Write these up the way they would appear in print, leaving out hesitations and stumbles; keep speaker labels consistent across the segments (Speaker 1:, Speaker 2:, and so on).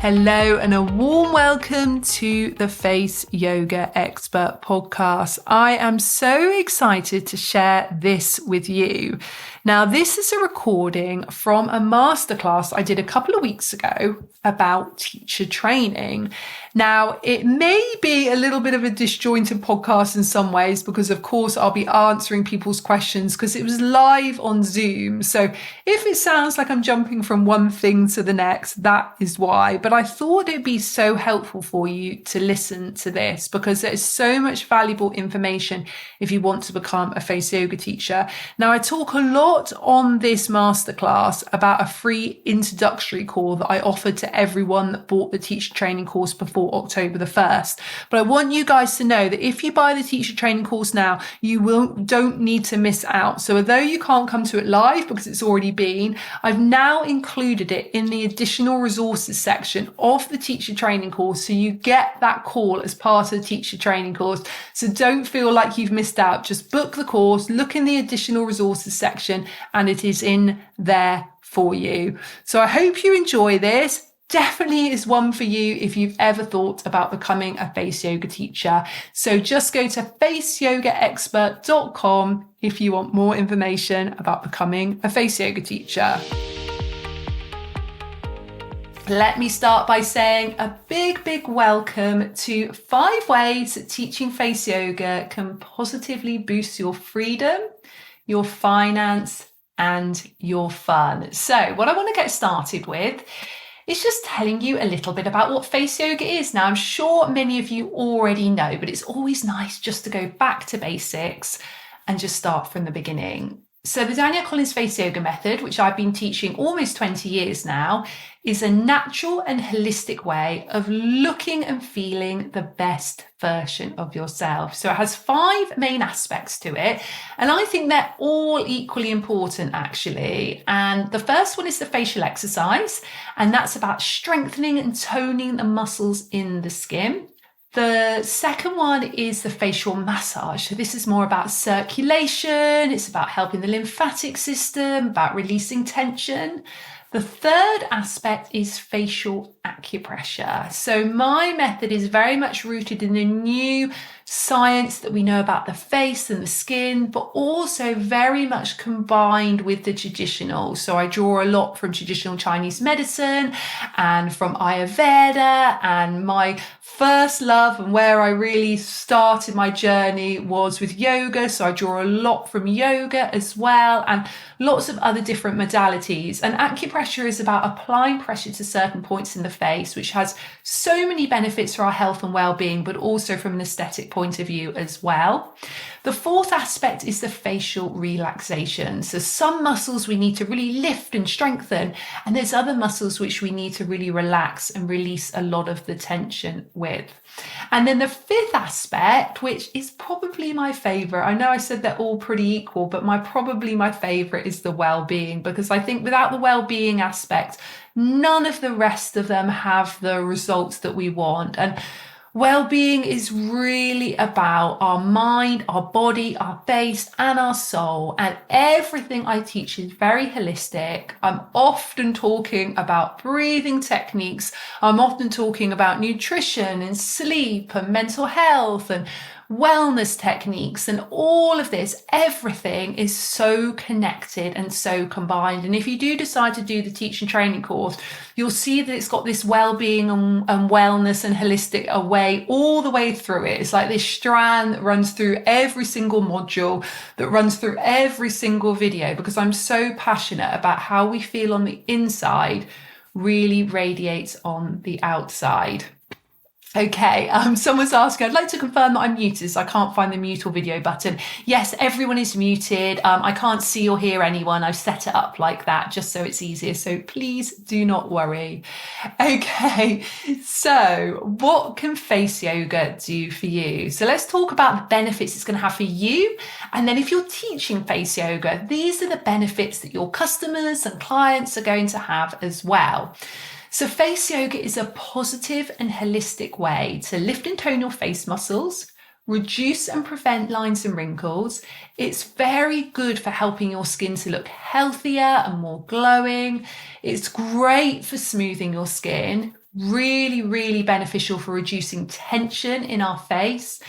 Speaker 1: Hello and a warm welcome to the Face Yoga Expert podcast. I am so excited to share this with you. Now, this is a recording from a masterclass I did a couple of weeks ago about teacher training. Now, it may be a little bit of a disjointed podcast in some ways because, of course, I'll be answering people's questions because it was live on Zoom. So if it sounds like I'm jumping from one thing to the next, that is why. But I thought it'd be so helpful for you to listen to this because there's so much valuable information if you want to become a face yoga teacher. Now, I talk a lot on this masterclass about a free introductory call that I offered to everyone that bought the teacher training course before October the 1st. But I want you guys to know that if you buy the teacher training course now, you don't need to miss out. So although you can't come to it live because it's already been, I've now included it in the additional resources section of the teacher training course. So you get that call as part of the teacher training course. So don't feel like you've missed out. Just book the course, look in the additional resources section, and it is in there for you. So I hope you enjoy this. Definitely is one for you if you've ever thought about becoming a face yoga teacher. So just go to faceyogaexpert.com if you want more information about becoming a face yoga teacher. Let me start by saying a big welcome to 5 ways that teaching face yoga can positively boost your freedom, your finance, and your fun. So what I want to get started with is just telling you a little bit about what face yoga is. Now, I'm sure many of you already know, but it's always nice just to go back to basics and just start from the beginning. So the Danielle Collins Face Yoga Method, which I've been teaching almost 20 years now, is a natural and holistic way of looking and feeling the best version of yourself. So it has 5 main aspects to it, and I think they're all equally important actually. And the first one is the facial exercise, and that's about strengthening and toning the muscles in the skin. The second one is the facial massage. So this is more about circulation. It's about helping the lymphatic system, about releasing tension. The third aspect is facial acupressure. So my method is very much rooted in the new science that we know about the face and the skin, but also very much combined with the traditional. So I draw a lot from traditional Chinese medicine and from Ayurveda, and my first love and where I really started my journey was with yoga. So I draw a lot from yoga as well, and lots of other different modalities. And acupressure is about applying pressure to certain points in the face, which has so many benefits for our health and well-being, but also from an aesthetic point of view as well. The fourth aspect is the facial relaxation. So some muscles we need to really lift and strengthen, and there's other muscles which we need to really relax and release a lot of the tension with. And then the fifth aspect, which is probably my favorite, I know I said they're all pretty equal, but probably my favorite is the well-being, because I think without the well-being aspect, none of the rest of them have the results that we want. And well-being is really about our mind, our body, our face, and our soul. And everything I teach is very holistic. I'm often talking about breathing techniques. I'm often talking about nutrition and sleep and mental health and wellness techniques, and all of this, everything is so connected and so combined. And if you do decide to do the teaching training course, you'll see that it's got this well-being and wellness and holistic way all the way through it. It's like this strand that runs through every single module, that runs through every single video, because I'm so passionate about how we feel on the inside really radiates on the outside. Okay, someone's asking, I'd like to confirm that I'm muted, so I can't find the mute or video button. Yes, everyone is muted. I can't see or hear anyone. I've set it up like that just so it's easier. So please do not worry. Okay, so what can face yoga do for you? So let's talk about the benefits it's going to have for you. And then if you're teaching face yoga, these are the benefits that your customers and clients are going to have as well. So face yoga is a positive and holistic way to lift and tone your face muscles, reduce and prevent lines and wrinkles. It's very good for helping your skin to look healthier and more glowing. It's great for smoothing your skin, really, really beneficial for reducing tension in our face.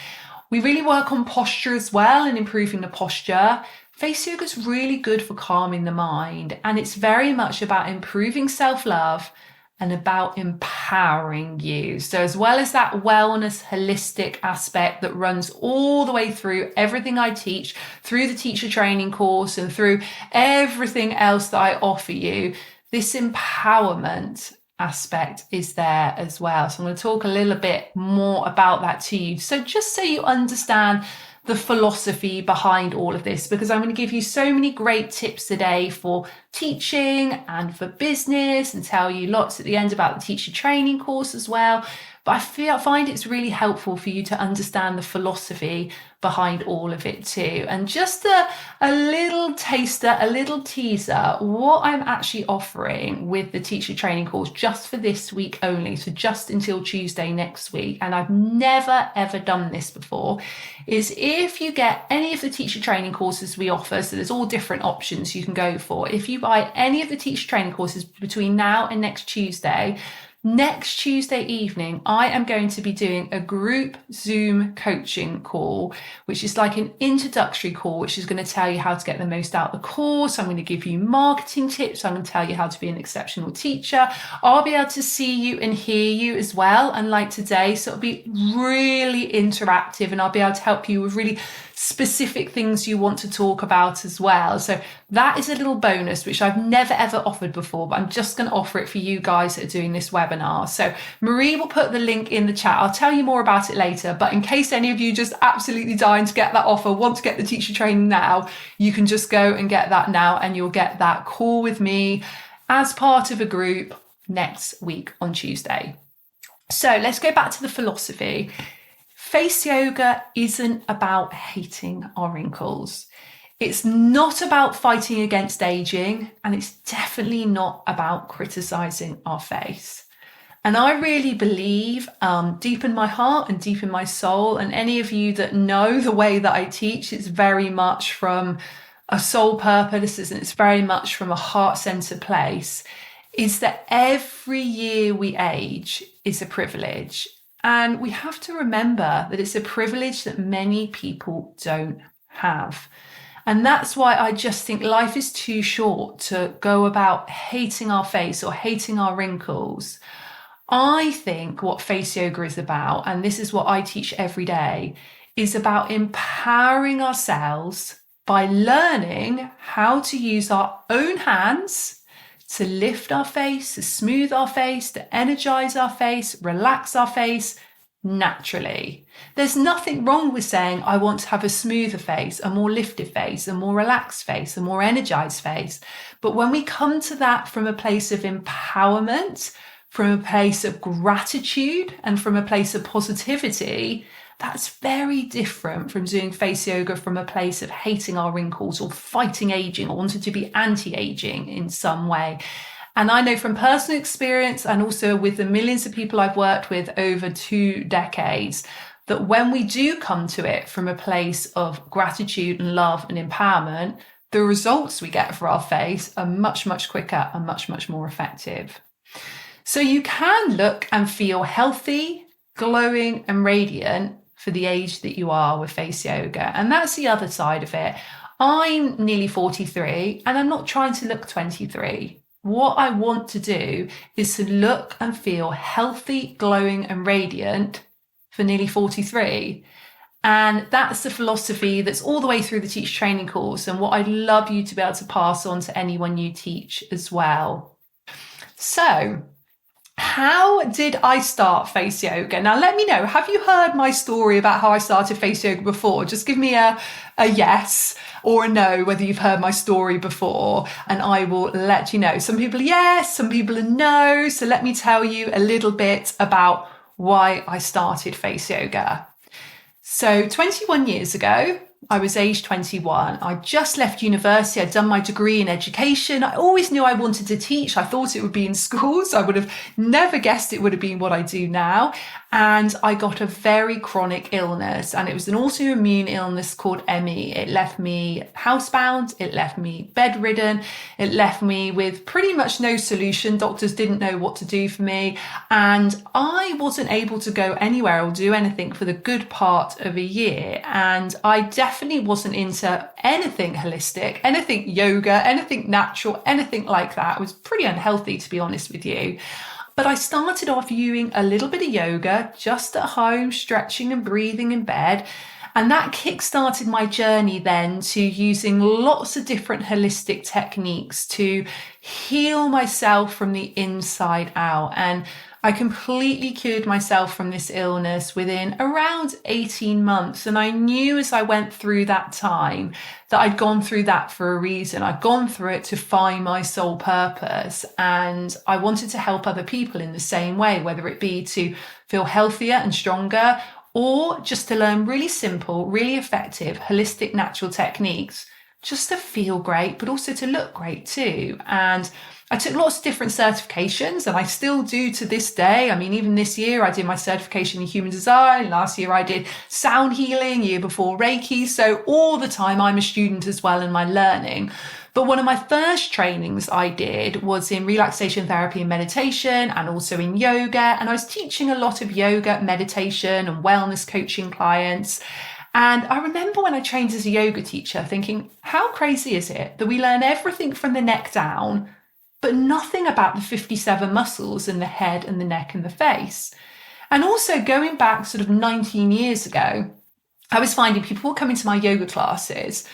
Speaker 1: We really work on posture as well and improving the posture. Face yoga is really good for calming the mind, and it's very much about improving self-love and about empowering you. So as well as that wellness holistic aspect that runs all the way through everything I teach, through the teacher training course and through everything else that I offer you, this empowerment aspect is there as well. So I'm going to talk a little bit more about that to you. So just so you understand the philosophy behind all of this, because I'm going to give you so many great tips today for teaching and for business, and tell you lots at the end about the teacher training course as well. But I find it's really helpful for you to understand the philosophy behind all of it too. And just a little taster, a little teaser, what I'm actually offering with the teacher training course just for this week only, so just until Tuesday next week, and I've never ever done this before, is if you get any of the teacher training courses we offer, so there's all different options you can go for. If you buy any of the teacher training courses between now and next Tuesday evening, I am going to be doing a group Zoom coaching call, which is like an introductory call, which is going to tell you how to get the most out of the course. I'm going to give you marketing tips. I'm going to tell you how to be an exceptional teacher. I'll be able to see you and hear you as well, unlike today. So it'll be really interactive, and I'll be able to help you with really specific things you want to talk about as well. So that is a little bonus, which I've never ever offered before, but I'm just going to offer it for you guys that are doing this webinar. So Marie will put the link in the chat. I'll tell you more about it later, but in case any of you just absolutely dying to get that offer, want to get the teacher training now, you can just go and get that now, and you'll get that call with me as part of a group next week on Tuesday. So let's go back to the philosophy. Face yoga isn't about hating our wrinkles. It's not about fighting against aging, and it's definitely not about criticizing our face. And I really believe deep in my heart and deep in my soul, and any of you that know the way that I teach, it's very much from a soul purpose, and it's very much from a heart-centered place, is that every year we age is a privilege. And we have to remember that it's a privilege that many people don't have. And that's why I just think life is too short to go about hating our face or hating our wrinkles. I think what face yoga is about, and this is what I teach every day, is about empowering ourselves by learning how to use our own hands to lift our face, to smooth our face, to energize our face, relax our face naturally. There's nothing wrong with saying, I want to have a smoother face, a more lifted face, a more relaxed face, a more energized face. But when we come to that from a place of empowerment, from a place of gratitude, and from a place of positivity, that's very different from doing face yoga from a place of hating our wrinkles or fighting aging or wanting to be anti-aging in some way. And I know from personal experience, and also with the millions of people I've worked with over 2 decades, that when we do come to it from a place of gratitude and love and empowerment, the results we get for our face are much, much quicker and much, much more effective. So you can look and feel healthy, glowing and radiant for the age that you are with face yoga. And that's the other side of it. I'm nearly 43 and I'm not trying to look 23. What I want to do is to look and feel healthy, glowing and radiant for nearly 43. And that's the philosophy that's all the way through the teacher training course, and what I'd love you to be able to pass on to anyone you teach as well. So how did I start face yoga? Now, let me know, have you heard my story about how I started face yoga before? Just give me a yes or a no, whether you've heard my story before, and I will let you know. Some people are yes, some people are no. So let me tell you a little bit about why I started face yoga. So 21 years ago, I was age 21. I just left university. I'd done my degree in education. I always knew I wanted to teach. I thought it would be in schools. I would have never guessed it would have been what I do now. And I got a very chronic illness, and it was an autoimmune illness called ME. It left me housebound. It left me bedridden. It left me with pretty much no solution. Doctors didn't know what to do for me. And I wasn't able to go anywhere or do anything for the good part of a year. And I definitely wasn't into anything holistic, anything yoga, anything natural, anything like that. I was pretty unhealthy, to be honest with you. But I started off doing a little bit of yoga just at home, stretching and breathing in bed. And that kick-started my journey then to using lots of different holistic techniques to heal myself from the inside out. And I completely cured myself from this illness within around 18 months. And I knew as I went through that time that I'd gone through that for a reason. I'd gone through it to find my soul purpose. And I wanted to help other people in the same way, whether it be to feel healthier and stronger, or just to learn really simple, really effective, holistic, natural techniques, just to feel great, but also to look great too. And I took lots of different certifications, and I still do to this day. I mean, even this year, I did my certification in human design. Last year, I did sound healing, year before Reiki. So all the time, I'm a student as well in my learning. But one of my first trainings I did was in relaxation therapy and meditation, and also in yoga. And I was teaching a lot of yoga, meditation, and wellness coaching clients. And I remember when I trained as a yoga teacher thinking, how crazy is it that we learn everything from the neck down, but nothing about the 57 muscles in the head and the neck and the face? And also going back sort of 19 years ago, I was finding people were coming to my yoga classes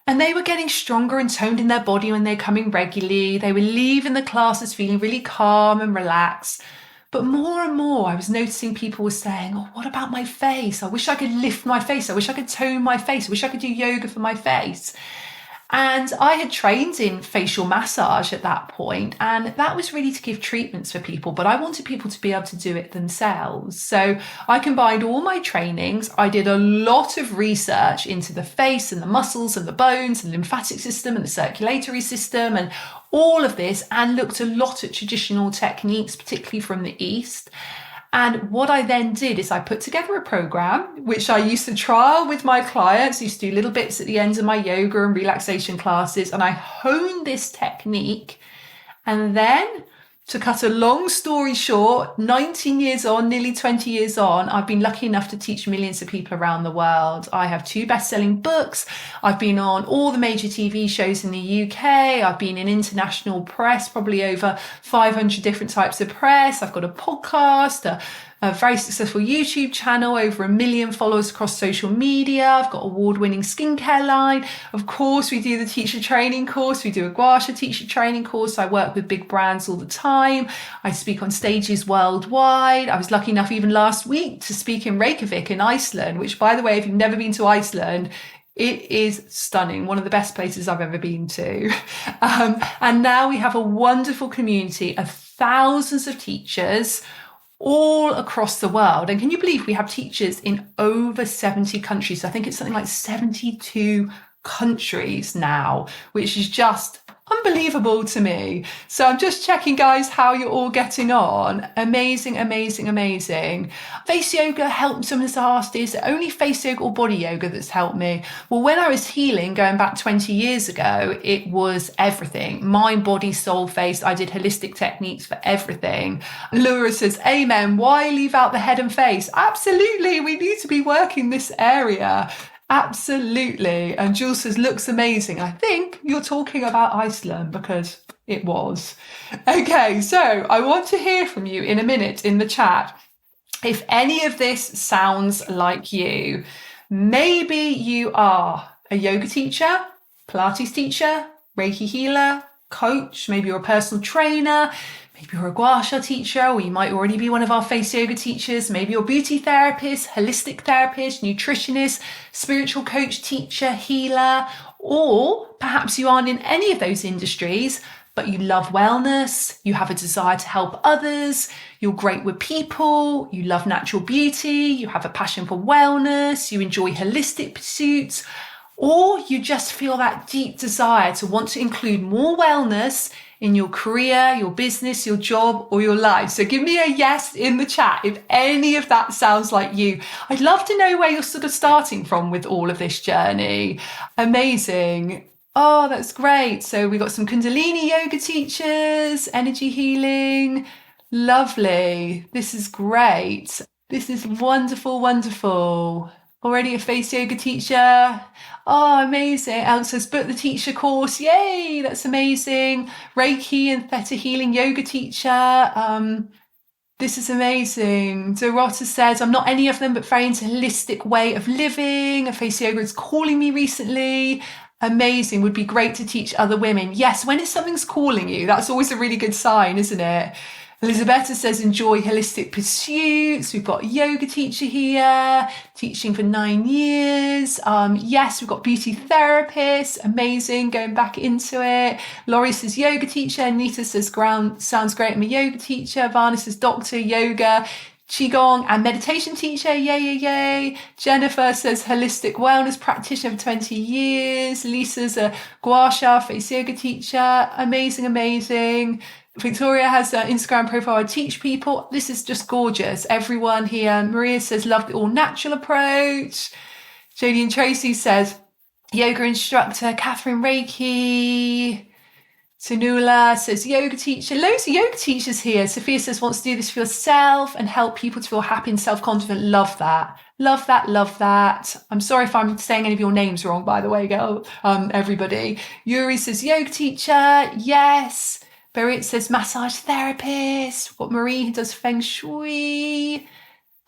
Speaker 1: and they were getting stronger and toned in their body when they're coming regularly. They were leaving the classes feeling really calm and relaxed. But more and more, I was noticing people were saying, oh, what about my face? I wish I could lift my face. I wish I could tone my face. I wish I could do yoga for my face. And I had trained in facial massage at that point, and that was really to give treatments for people, but I wanted people to be able to do it themselves. So I combined all my trainings. I did a lot of research into the face and the muscles and the bones and the lymphatic system and the circulatory system and all of this, and looked a lot at traditional techniques, particularly from the East. And what I then did is I put together a program, which I used to trial with my clients. I used to do little bits at the end of my yoga and relaxation classes. And I honed this technique. And then, to cut a long story short, 19 years on, nearly 20 years on, I've been lucky enough to teach millions of people around the world. I have 2 best-selling books. I've been on all the major TV shows in the UK. I've been in international press, probably over 500 different types of press. I've got a podcast, a very successful YouTube channel, over 1 million followers across social media. I've got award-winning skincare line. Of course, we do the teacher training course. We do a gua sha teacher training course. I work with big brands all the time. I speak on stages worldwide. I was lucky enough even last week to speak in Reykjavik in Iceland, which, by the way, if you've never been to Iceland, it is stunning. One of the best places I've ever been to. And now we have a wonderful community of thousands of teachers all across the world. And can you believe we have teachers in over 70 countries? I think it's something like 72 countries now, which is just unbelievable to me. So I'm just checking, guys, how you're all getting on. Amazing, amazing, amazing. Face yoga helped. Someone has asked, is it only face yoga or body yoga that's helped me? Well, when I was healing, going back 20 years ago, it was everything. Mind, body, soul, face. I did holistic techniques for everything. Laura says, amen. Why leave out the head and face? Absolutely. We need to be working this area. Absolutely. And Jules says, looks amazing. I think you're talking about Iceland because it was. Okay, so I want to hear from you in a minute in the chat. If any of this sounds like you, maybe you are a yoga teacher, Pilates teacher, Reiki healer, coach, maybe you're a personal trainer, maybe you're a gua sha teacher, or you might already be one of our face yoga teachers. Maybe you're a beauty therapist, holistic therapist, nutritionist, spiritual coach, teacher, healer, or perhaps you aren't in any of those industries, but you love wellness, you have a desire to help others, you're great with people, you love natural beauty, you have a passion for wellness, you enjoy holistic pursuits. or you just feel that deep desire to want to include more wellness in your career, your business, your job, or your life. So give me a yes in the chat if any of that sounds like you. I'd love to know where you're sort of starting from with all of this journey. Amazing. Oh, that's great. So we got some Kundalini yoga teachers, energy healing. Lovely. This is great. This is wonderful, wonderful. Already a face yoga teacher. Oh, amazing. Alex says, book the teacher course. Yay, that's amazing. Reiki and Theta healing yoga teacher. This is amazing. Dorota says, I'm not any of them, but very into holistic way of living. A face yoga is calling me recently. Amazing. Would be great to teach other women. Yes, when something's calling you, that's always a really good sign, isn't it? Elisabetta says, enjoy holistic pursuits. We've got a yoga teacher here, teaching for 9 years. Yes, we've got beauty therapists. Amazing, going back into it. Laurie says, yoga teacher. Anita says, sounds great. I'm a yoga teacher. Varna says, doctor, yoga, Qigong and meditation teacher. Yay, yay, yay. Jennifer says, holistic wellness practitioner for 20 years. Lisa's a gua sha face yoga teacher. Amazing, amazing. Victoria has an Instagram profile. I teach people. This is just gorgeous. Everyone here. Maria says, love the all natural approach. Jodie and Tracy says, yoga instructor. Catherine Reiki. Sunula says, yoga teacher. Loads of yoga teachers here. Sophia says, wants to do this for yourself and help people to feel happy and self-confident. Love that. Love that, love that. I'm sorry if I'm saying any of your names wrong, by the way, girl. Everybody. Yuri says, yoga teacher. Yes. Berit says, massage therapist. We've got Marie who does feng shui.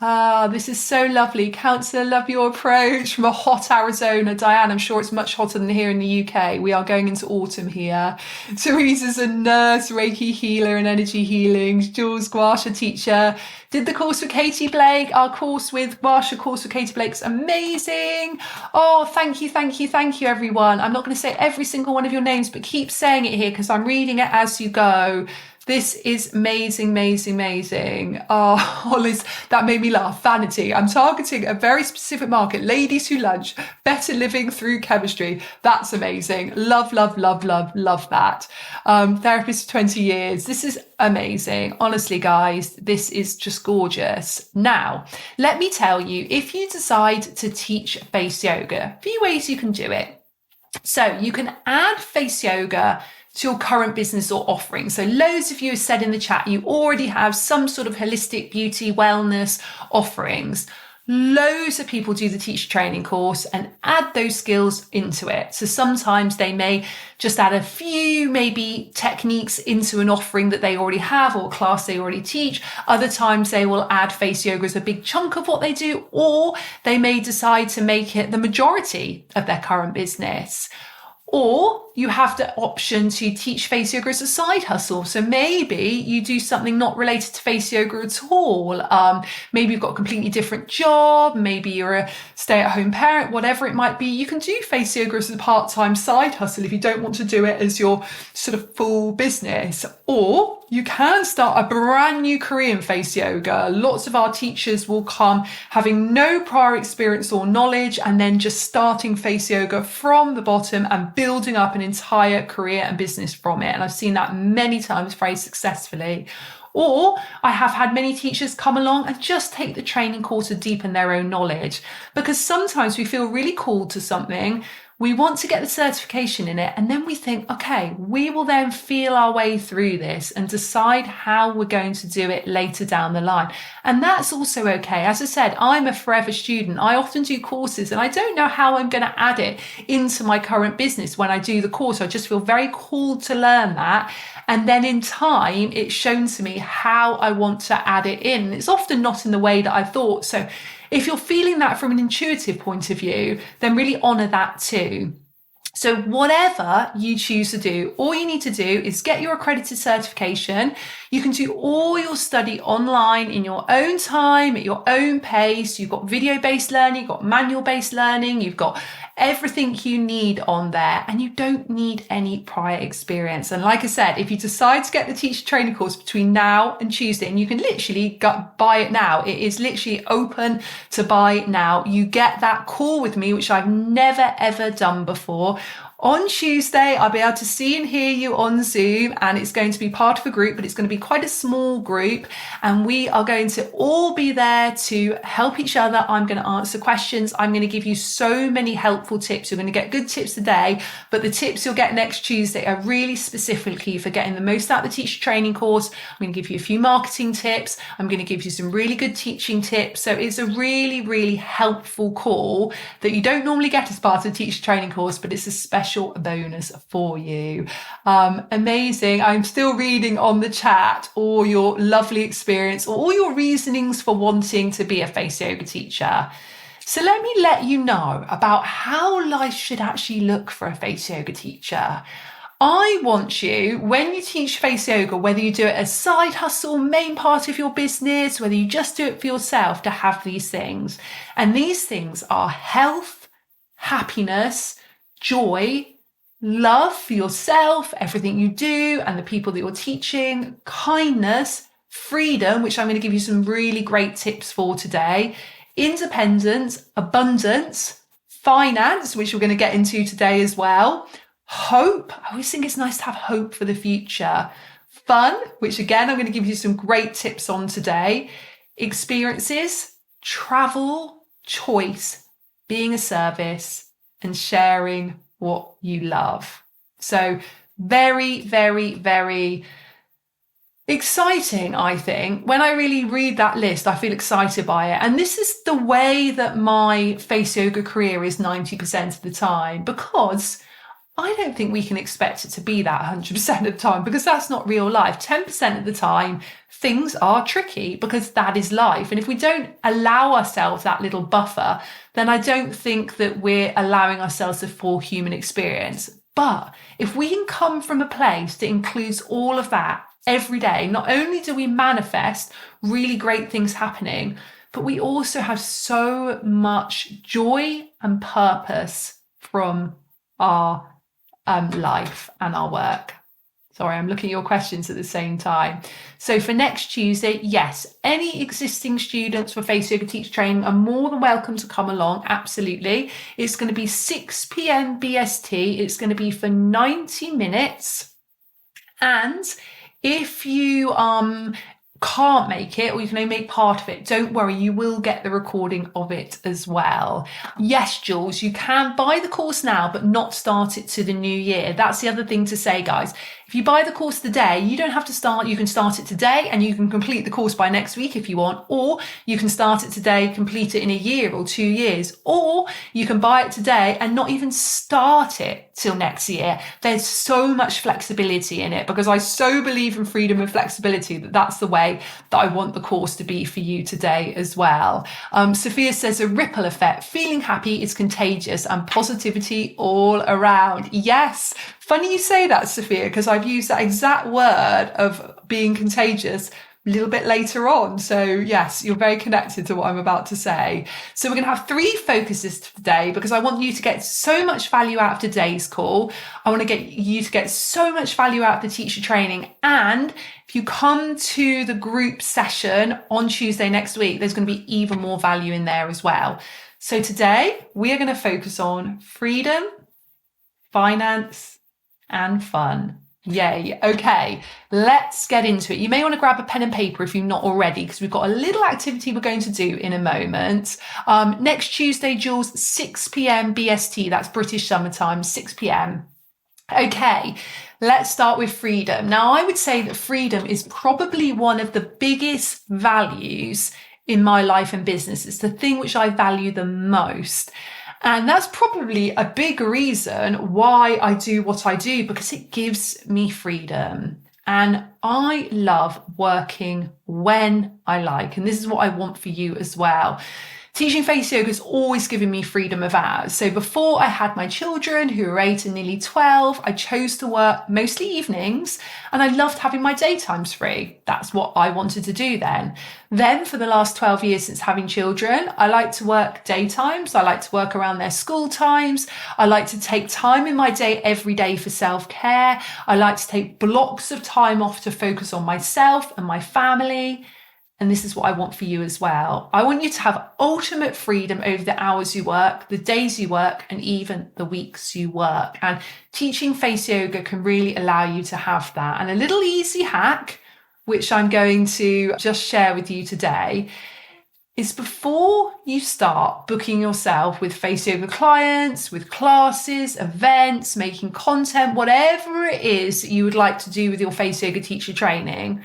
Speaker 1: This is so lovely. Counsellor, love your approach from a hot Arizona. Diane, I'm sure it's much hotter than here in the UK. We are going into autumn here. Teresa's a nurse, Reiki healer and energy healing. Jules, Guasha teacher. Did the course with Katie Blake. Our course with Guasha course with Katie Blake's amazing. Oh, thank you, thank you, thank you, everyone. I'm not going to say every single one of your names, but keep saying it here because I'm reading it as you go. This is amazing, amazing, amazing. Oh, Hollis, that made me laugh. Vanity. I'm targeting a very specific market. Ladies who lunch. Better living through chemistry. That's amazing. Love, love, love, love, love that. Therapist for 20 years. This is amazing. Honestly, guys, this is just gorgeous. Now, let me tell you, if you decide to teach face yoga, a few ways you can do it. So you can add face yoga to your current business or offering. So loads of you have said in the chat, you already have some sort of holistic beauty wellness offerings. Loads of people do the teacher training course and add those skills into it. So sometimes they may just add a few maybe techniques into an offering that they already have or a class they already teach. Other times they will add face yoga as a big chunk of what they do, or they may decide to make it the majority of their current business. Or you have the option to teach face yoga as a side hustle. So maybe you do something not related to face yoga at all. Maybe you've got a completely different job. Maybe you're a stay-at-home parent, whatever it might be. You can do face yoga as a part-time side hustle if you don't want to do it as your sort of full business. Or you can start a brand new career in face yoga. Lots of our teachers will come having no prior experience or knowledge and then just starting face yoga from the bottom and building up an entire career and business from it. And I've seen that many times very successfully. Or I have had many teachers come along and just take the training course to deepen their own knowledge, because sometimes we feel really called to something. We want to get the certification in it, and then we think, okay, we will then feel our way through this and decide how we're going to do it later down the line. And that's also okay. As I said, I'm a forever student. I often do courses and I don't know how I'm going to add it into my current business when I do the course. I just feel very called to learn that. And then in time, it's shown to me how I want to add it in. It's often not in the way that I thought. So if you're feeling that from an intuitive point of view, then really honour that too. So whatever you choose to do, all you need to do is get your accredited certification. You can do all your study online in your own time, at your own pace. You've got video-based learning, you've got manual-based learning, you've got everything you need on there, and you don't need any prior experience. And like I said, if you decide to get the teacher training course between now and Tuesday, and you can literally buy it now, it is literally open to buy now. You get that call with me, which I've never ever done before. On Tuesday, I'll be able to see and hear you on Zoom, and it's going to be part of a group, but it's going to be quite a small group, and we are going to all be there to help each other. I'm going to answer questions. I'm going to give you so many helpful tips. You're going to get good tips today, but the tips you'll get next Tuesday are really specifically for getting the most out of the teacher training course. I'm going to give you a few marketing tips. I'm going to give you some really good teaching tips. So it's a really, really helpful call that you don't normally get as part of the teacher training course, but it's a special bonus for you. Amazing. I'm still reading on the chat all your lovely experience or all your reasonings for wanting to be a face yoga teacher. So let me let you know about how life should actually look for a face yoga teacher. I want you, when you teach face yoga, whether you do it as side hustle, main part of your business, whether you just do it for yourself, to have these things. And these things are health, happiness, joy, love for yourself, everything you do and the people that you're teaching, kindness, freedom, which I'm going to give you some really great tips for today, independence, abundance, finance, which we're going to get into today as well, hope. I always think it's nice to have hope for the future, fun, which again, I'm going to give you some great tips on today, experiences, travel, choice, being a service, and sharing what you love. So very, very, very exciting, I think. When I really read that list, I feel excited by it. And this is the way that my face yoga career is 90% of the time, because I don't think we can expect it to be that 100% of the time, because that's not real life. 10% of the time, things are tricky, because that is life. And if we don't allow ourselves that little buffer, then I don't think that we're allowing ourselves a full human experience. But if we can come from a place that includes all of that every day, not only do we manifest really great things happening, but we also have so much joy and purpose from our life and our work. Sorry, I'm looking at your questions at the same time. So for next Tuesday, yes, any existing students for Face Yoga Teacher Training are more than welcome to come along. Absolutely. It's going to be 6 p.m. BST. It's going to be for 90 minutes. And if you can't make it, or you can only make part of it, don't worry, you will get the recording of it as well. Yes, Jules, you can buy the course now, but not start it to the new year. That's the other thing to say, guys. If you buy the course today, you don't have to start. You can start it today and you can complete the course by next week if you want, or you can start it today, complete it in a year or 2 years, or you can buy it today and not even start it till next year. There's so much flexibility in it, because I so believe in freedom and flexibility that that's the way that I want the course to be for you today as well. Sophia says a ripple effect, feeling happy is contagious and positivity all around. Yes. Funny you say that, Sophia, because I've used that exact word of being contagious a little bit later on. So yes, you're very connected to what I'm about to say. So we're going to have 3 focuses today, because I want you to get so much value out of today's call. I want to get you to get so much value out of the teacher training. And if you come to the group session on Tuesday next week, there's going to be even more value in there as well. So today we are going to focus on freedom, finance, and fun. Yay. Okay, let's get into it. You may want to grab a pen and paper if you're not already, because we've got a little activity we're going to do in a moment. Next Tuesday, Jules, 6 p.m. BST. That's British summertime, 6 p.m. Okay, let's start with freedom. Now, I would say that freedom is probably one of the biggest values in my life and business. It's the thing which I value the most. And that's probably a big reason why I do what I do, because it gives me freedom. And I love working when I like. And this is what I want for you as well. Teaching face yoga has always given me freedom of hours. So before I had my children, who were 8 and nearly 12, I chose to work mostly evenings, and I loved having my daytimes free. That's what I wanted to do then. Then for the last 12 years since having children, I like to work daytimes. I like to work around their school times. I like to take time in my day every day for self-care. I like to take blocks of time off to focus on myself and my family. And this is what I want for you as well. I want you to have ultimate freedom over the hours you work, the days you work, and even the weeks you work. And teaching face yoga can really allow you to have that. And a little easy hack, which I'm going to just share with you today, is before you start booking yourself with face yoga clients, with classes, events, making content, whatever it is that you would like to do with your face yoga teacher training,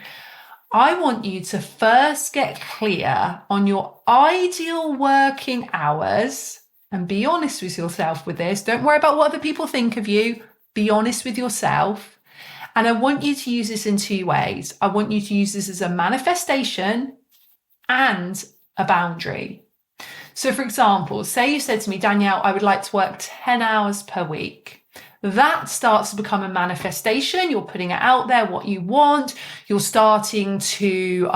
Speaker 1: I want you to first get clear on your ideal working hours and be honest with yourself with this. Don't worry about what other people think of you. Be honest with yourself. And I want you to use this in two ways. I want you to use this as a manifestation and a boundary. So for example, say you said to me, Danielle, I would like to work 10 hours per week. That starts to become a manifestation. You're putting it out there, what you want. You're starting to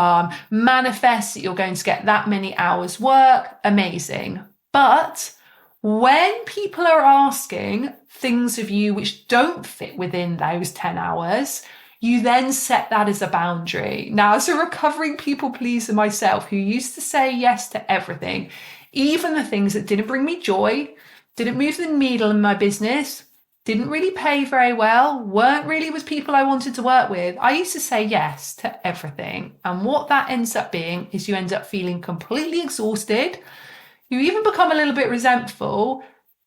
Speaker 1: manifest that you're going to get that many hours work. Amazing. But when people are asking things of you which don't fit within those 10 hours, you then set that as a boundary. Now, as a recovering people pleaser myself, who used to say yes to everything, even the things that didn't bring me joy, didn't move the needle in my business, didn't really pay very well, weren't really with people I wanted to work with, I used to say yes to everything. And what that ends up being is you end up feeling completely exhausted. You even become a little bit resentful,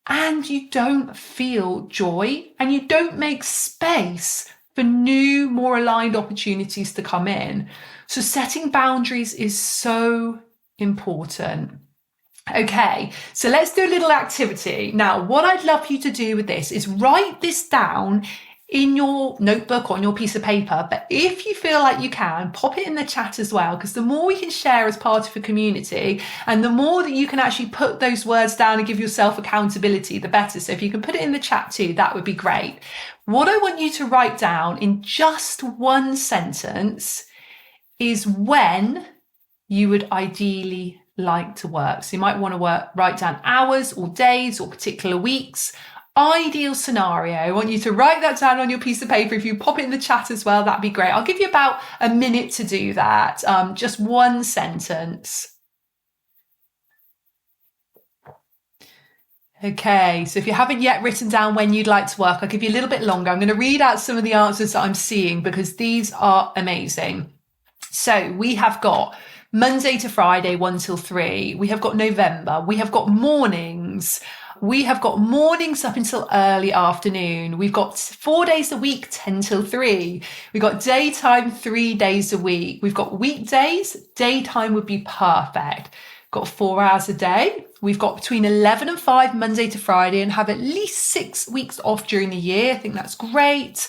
Speaker 1: and you don't feel joy, and you don't make space for new, more aligned opportunities to come in. So setting boundaries is so important. Okay, so let's do a little activity. Now, what I'd love you to do with this is write this down in your notebook or on your piece of paper. But if you feel like you can, pop it in the chat as well, because the more we can share as part of a community and the more that you can actually put those words down and give yourself accountability, the better. So if you can put it in the chat too, that would be great. What I want you to write down in just one sentence is when you would ideally like to work. So you might want to write down hours or days or particular weeks. Ideal scenario. I want you to write that down on your piece of paper. If you pop it in the chat as well, that'd be great. I'll give you about a minute to do that. Just one sentence. Okay, so if you haven't yet written down when you'd like to work, I'll give you a little bit longer. I'm going to read out some of the answers that I'm seeing because these are amazing. So we have got Monday to Friday, 1 till 3. We have got November. We have got mornings. We have got mornings up until early afternoon. We've got 4 days a week, 10 till 3. We've got daytime 3 days a week. We've got weekdays. Daytime would be perfect. Got 4 hours a day. We've got between 11 and 5 Monday to Friday and have at least 6 weeks off during the year. I think that's great.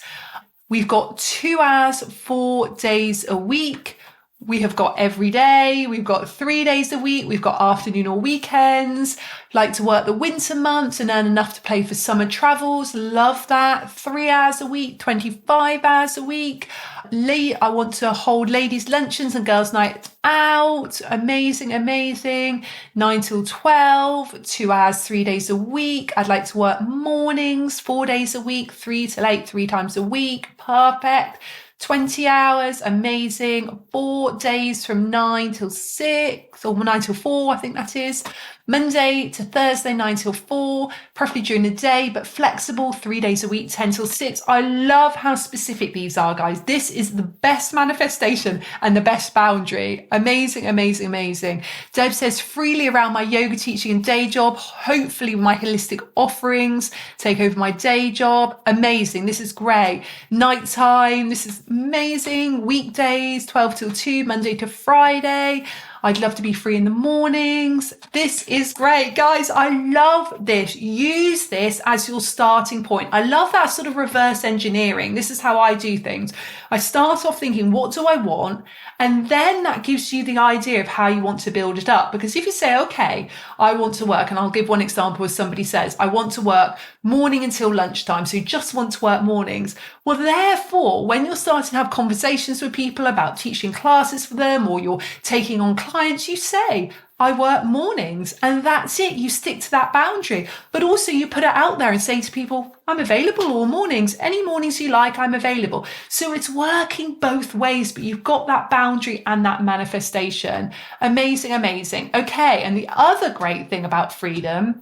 Speaker 1: We've got 2 hours, 4 days a week. We have got every day. We've got 3 days a week. We've got afternoon or weekends. Like to work the winter months and earn enough to pay for summer travels. Love that. 3 hours a week, 25 hours a week. I want to hold ladies' luncheons and girls' night out. Amazing, amazing. 9 till 12, 2 hours, 3 days a week. I'd like to work mornings, 4 days a week, 3 till 8, 3 times a week. Perfect. 20 hours, amazing. 4 days from 9 till 6 or 9 till 4, I think that is. Monday to Thursday, 9 till 4, preferably during the day, but flexible, 3 days a week, 10 till 6. I love how specific these are, guys. This is the best manifestation and the best boundary. Amazing, amazing, amazing. Deb says, freely around my yoga teaching and day job, hopefully my holistic offerings take over my day job. Amazing. This is great. Nighttime, this is amazing. Weekdays, 12 till 2, Monday to Friday. I'd love to be free in the mornings. This is great, guys. I love this. Use this as your starting point. I love that sort of reverse engineering. This is how I do things. I start off thinking, what do I want? And then that gives you the idea of how you want to build it up. Because if you say, okay, I want to work, and I'll give one example as somebody says, I want to work morning until lunchtime. So you just want to work mornings. Well, therefore, when you're starting to have conversations with people about teaching classes for them, or you're taking on clients, you say, I work mornings, and that's it. You stick to that boundary, but also you put it out there and say to people, I'm available all mornings. Any mornings you like, I'm available. So it's working both ways, but you've got that boundary and that manifestation. Amazing, amazing. Okay. And the other great thing about freedom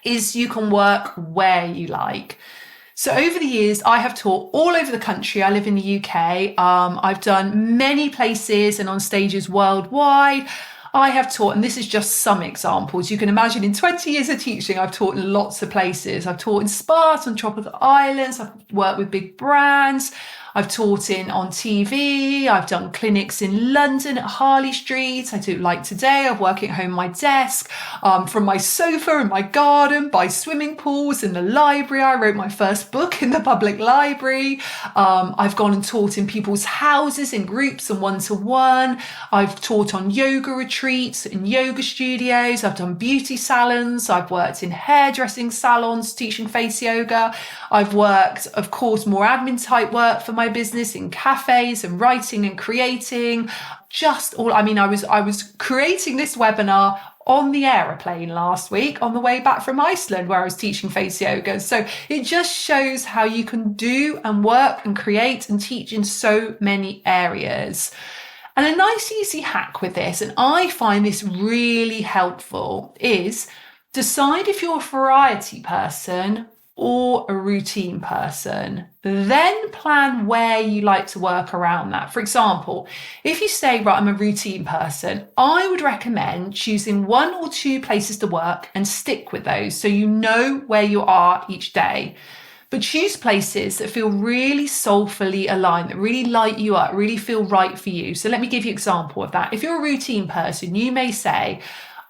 Speaker 1: is you can work where you like. So over the years, I have taught all over the country. I live in the UK. I've done many places and on stages worldwide. I have taught, and this is just some examples. You can imagine in 20 years of teaching, I've taught in lots of places. I've taught in spas on tropical islands. I've worked with big brands. I've taught on TV. I've done clinics in London at Harley Street. I do, like today, I'm working at home at my desk, from my sofa in my garden, by swimming pools, in the library. I wrote my first book in the public library. I've gone and taught in people's houses, in groups and one-to-one. I've taught on yoga retreats, in yoga studios. I've done beauty salons. I've worked in hairdressing salons, teaching face yoga. I've worked, of course, more admin type work for my business in cafes and writing and creating. I was creating this webinar on the aeroplane last week on the way back from Iceland, where I was teaching face yoga. So it just shows how you can do and work and create and teach in so many areas. And a nice easy hack with this, and I find this really helpful, is decide if you're a variety person or a routine person. Then plan where you like to work around that. For example, if you say, right, I'm a routine person, I would recommend choosing 1 or 2 places to work and stick with those so you know where you are each day. But choose places that feel really soulfully aligned, that really light you up, really feel right for you. So let me give you an example of that. If you're a routine person, you may say,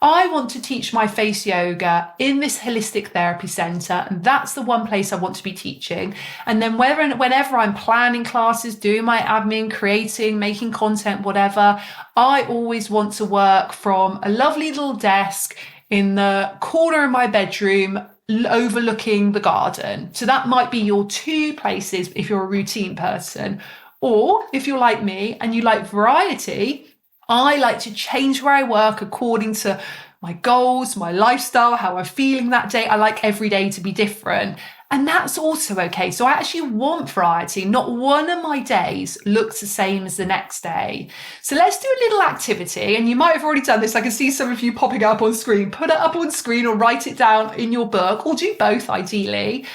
Speaker 1: I want to teach my face yoga in this holistic therapy center, and that's the one place I want to be teaching. And then whenever I'm planning classes, doing my admin, creating, making content, whatever, I always want to work from a lovely little desk in the corner of my bedroom overlooking the garden. So that might be your 2 places if you're a routine person. Or if you're like me and you like variety, I like to change where I work according to my goals, my lifestyle, how I'm feeling that day. I like every day to be different. And that's also okay. So I actually want variety. Not one of my days looks the same as the next day. So let's do a little activity. And you might have already done this. I can see some of you popping up on screen. Put it up on screen or write it down in your book, or do both ideally.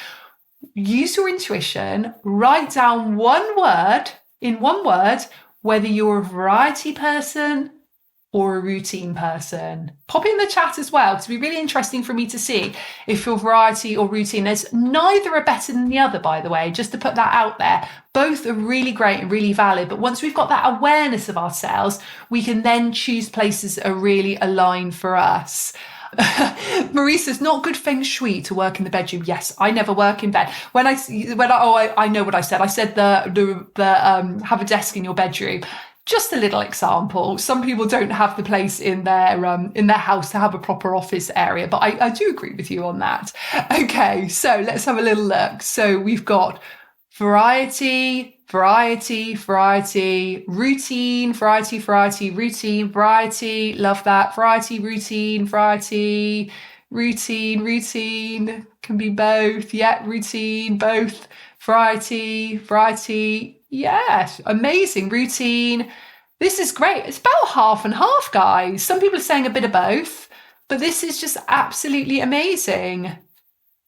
Speaker 1: Use your intuition. Write down one word, whether you're a variety person or a routine person. Pop in the chat as well, because it'll be really interesting for me to see if you're variety or routine. There's neither are better than the other, by the way, just to put that out there. Both are really great and really valid. But once we've got that awareness of ourselves, we can then choose places that are really aligned for us. Marie says, not good feng shui to work in the bedroom. Yes, I never work in bed. I know what I said. I said the have a desk in your bedroom. Just a little example. Some people don't have the place in their house to have a proper office area, but I do agree with you on that. Okay, so let's have a little look. So we've got variety, routine, variety, love that. Variety, routine, can be both. Yeah, routine, both. Variety, yes, amazing. Routine, this is great. It's about half and half, guys. Some people are saying a bit of both, but this is just absolutely amazing.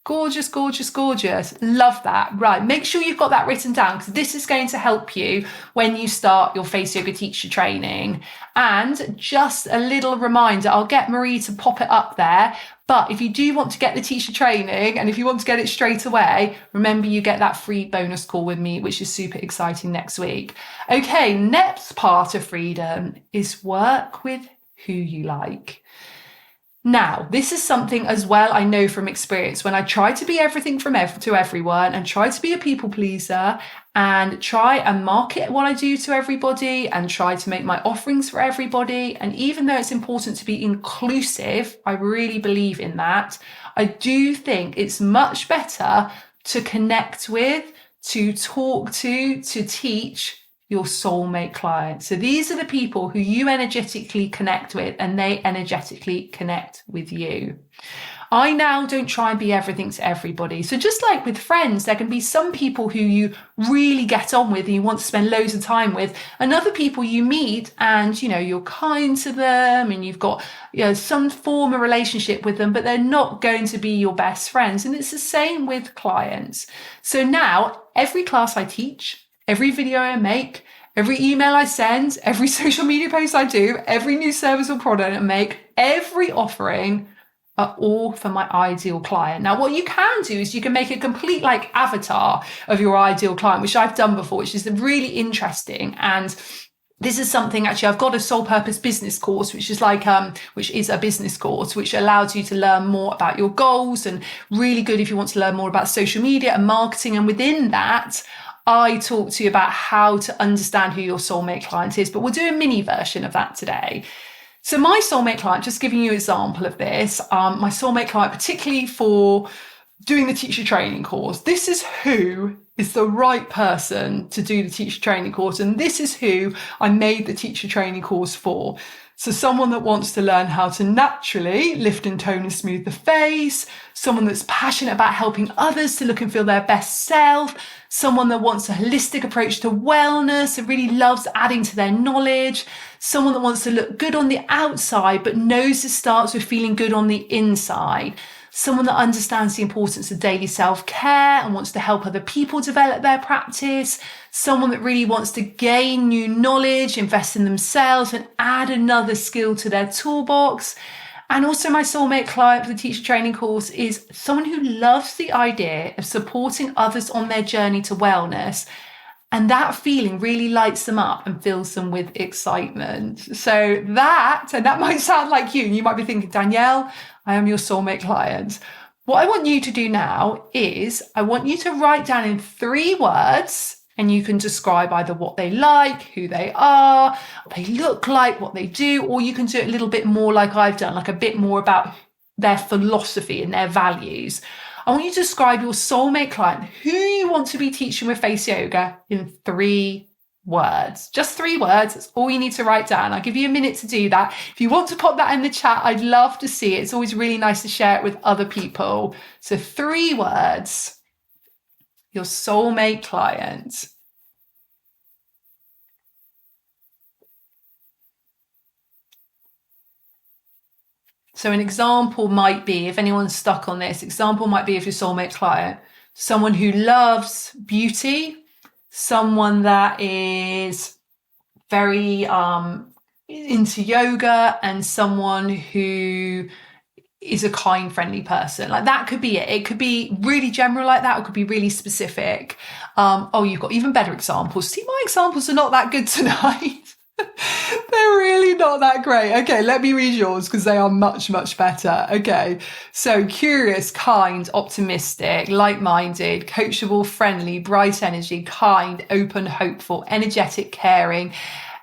Speaker 1: Gorgeous, gorgeous, gorgeous. Love that. Right. Make sure you've got that written down, because this is going to help you when you start your face yoga teacher training. And just a little reminder, I'll get Marie to pop it up there. But if you do want to get the teacher training, and if you want to get it straight away, remember you get that free bonus call with me, which is super exciting next week. Okay. Next part of freedom is work with who you like. Now, this is something as well I know from experience. When I try to be everything to everyone and try to be a people pleaser and try and market what I do to everybody and try to make my offerings for everybody, and even though it's important to be inclusive, I really believe in that, I do think it's much better to connect with, to talk to teach your soulmate client. So these are the people who you energetically connect with and they energetically connect with you. I now don't try and be everything to everybody. So just like with friends, there can be some people who you really get on with and you want to spend loads of time with, and other people you meet and, you're kind to them and you've got, some form of relationship with them, but they're not going to be your best friends. And it's the same with clients. So now every class I teach, every video I make, every email I send, every social media post I do, every new service or product I make, every offering are all for my ideal client. Now, what you can do is you can make a complete avatar of your ideal client, which I've done before, which is really interesting. And this is something actually, I've got a soul purpose business course, which is which is a business course, which allows you to learn more about your goals and really good if you want to learn more about social media and marketing. And within that, I talk to you about how to understand who your soulmate client is, but we'll do a mini version of that today. So my soulmate client, just giving you an example of this, my soulmate client, particularly for doing the teacher training course, this is who is the right person to do the teacher training course. And this is who I made the teacher training course for. So someone that wants to learn how to naturally lift and tone and smooth the face, someone that's passionate about helping others to look and feel their best self, someone that wants a holistic approach to wellness and really loves adding to their knowledge, someone that wants to look good on the outside but knows it starts with feeling good on the inside, someone that understands the importance of daily self-care and wants to help other people develop their practice, someone that really wants to gain new knowledge, invest in themselves and add another skill to their toolbox. And also my soulmate client for the teacher training course is someone who loves the idea of supporting others on their journey to wellness. And that feeling really lights them up and fills them with excitement. So that might sound like you. And you might be thinking, Danielle, I am your soulmate client. What I want you to do now is I want you to write down in 3 words, and you can describe either what they like, who they are, what they look like, what they do, or you can do it a little bit more like I've done, like a bit more about their philosophy and their values. I want you to describe your soulmate client, who you want to be teaching with Face Yoga, in 3 words. Just 3 words. That's all you need to write down. I'll give you a minute to do that. If you want to pop that in the chat, I'd love to see it. It's always really nice to share it with other people. So 3 words. Your soulmate client. So an example might be, if anyone's stuck on this, example might be of your soulmate client, someone who loves beauty, someone that is very into yoga, and someone who is a kind, friendly person. Like that could be it. It could be really general like that. It could be really specific. You've got even better examples. See, my examples are not that good tonight. They're really not that great. Okay, let me read yours because they are much, much better. Okay, so curious, kind, optimistic, like-minded, coachable, friendly, bright energy, kind, open, hopeful, energetic, caring,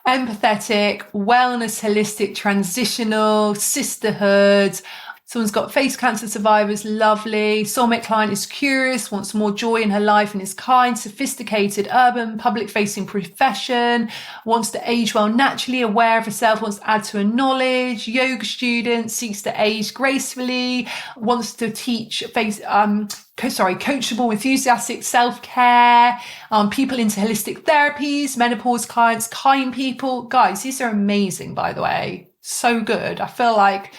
Speaker 1: empathetic, wellness, holistic, transitional, sisterhood. Someone's got face cancer survivors, lovely. Soulmate client is curious, wants more joy in her life and is kind, sophisticated, urban, public-facing profession, wants to age well naturally, aware of herself, wants to add to her knowledge, yoga student, seeks to age gracefully, wants to teach coachable, enthusiastic self-care, people into holistic therapies, menopause clients, kind people. Guys, these are amazing, by the way. So good. I feel like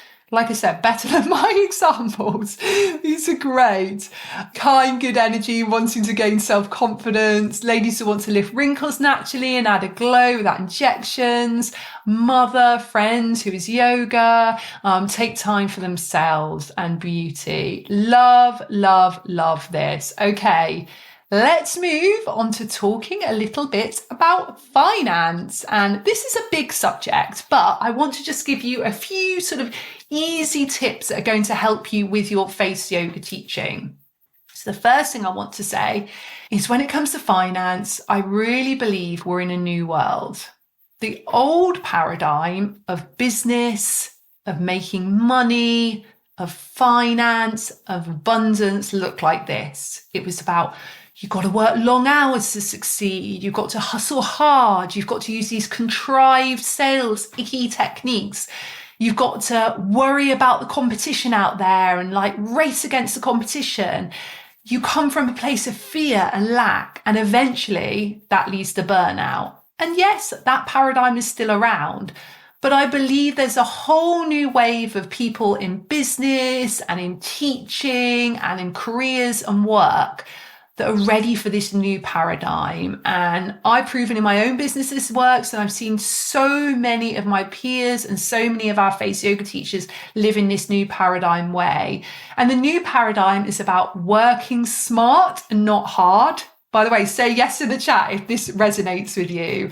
Speaker 1: I said, better than my examples. These are great. Kind, good energy, wanting to gain self-confidence. Ladies who want to lift wrinkles naturally and add a glow without injections. Mother, friends who is yoga. Take time for themselves and beauty. Love, love, love this. Okay. Let's move on to talking a little bit about finance. And this is a big subject, but I want to just give you a few sort of easy tips that are going to help you with your face yoga teaching. So the first thing I want to say is when it comes to finance, I really believe we're in a new world. The old paradigm of business, of making money, of finance, of abundance looked like this. It was about you've got to work long hours to succeed. You've got to hustle hard. You've got to use these contrived sales, icky techniques. You've got to worry about the competition out there and like race against the competition. You come from a place of fear and lack, and eventually that leads to burnout. And yes, that paradigm is still around, but I believe there's a whole new wave of people in business and in teaching and in careers and work that are ready for this new paradigm. And I've proven in my own business this works, and I've seen so many of my peers and so many of our face yoga teachers live in this new paradigm way. And the new paradigm is about working smart and not hard. By the way, say yes in the chat if this resonates with you.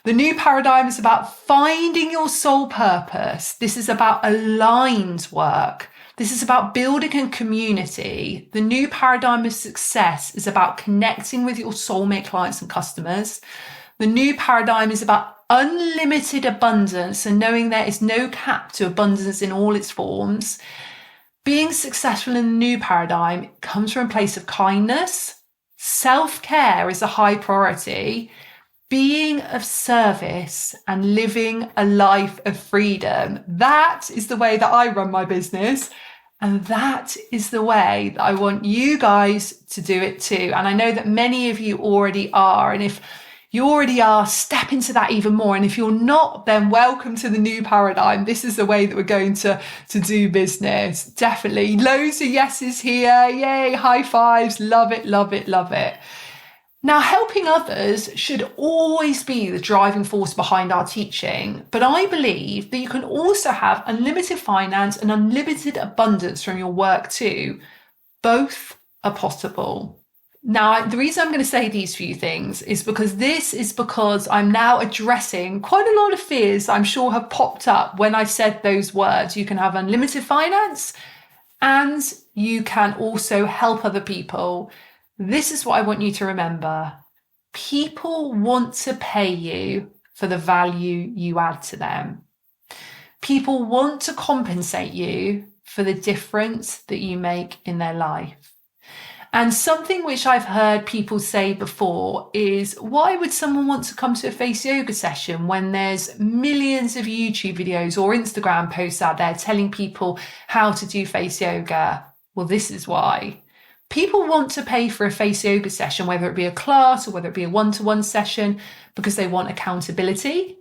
Speaker 1: The new paradigm is about finding your soul purpose. This is about aligned work. This is about building a community. The new paradigm of success is about connecting with your soulmate clients and customers. The new paradigm is about unlimited abundance and knowing there is no cap to abundance in all its forms. Being successful in the new paradigm comes from a place of kindness. Self-care is a high priority. Being of service and living a life of freedom. That is the way that I run my business. And that is the way that I want you guys to do it too. And I know that many of you already are. And if you already are, step into that even more. And if you're not, then welcome to the new paradigm. This is the way that we're going to do business. Definitely. Loads of yeses here. Yay. High fives. Love it, love it, love it. Now, helping others should always be the driving force behind our teaching, but I believe that you can also have unlimited finance and unlimited abundance from your work too. Both are possible. Now, the reason I'm going to say these few things is because I'm now addressing quite a lot of fears I'm sure have popped up when I said those words. You can have unlimited finance and you can also help other people. This is what I want you to remember. People want to pay you for the value you add to them. People want to compensate you for the difference that you make in their life. And something which I've heard people say before is, why would someone want to come to a face yoga session when there's millions of YouTube videos or Instagram posts out there telling people how to do face yoga? Well, this is why. People want to pay for a face yoga session, whether it be a class or whether it be a one-to-one session, because they want accountability,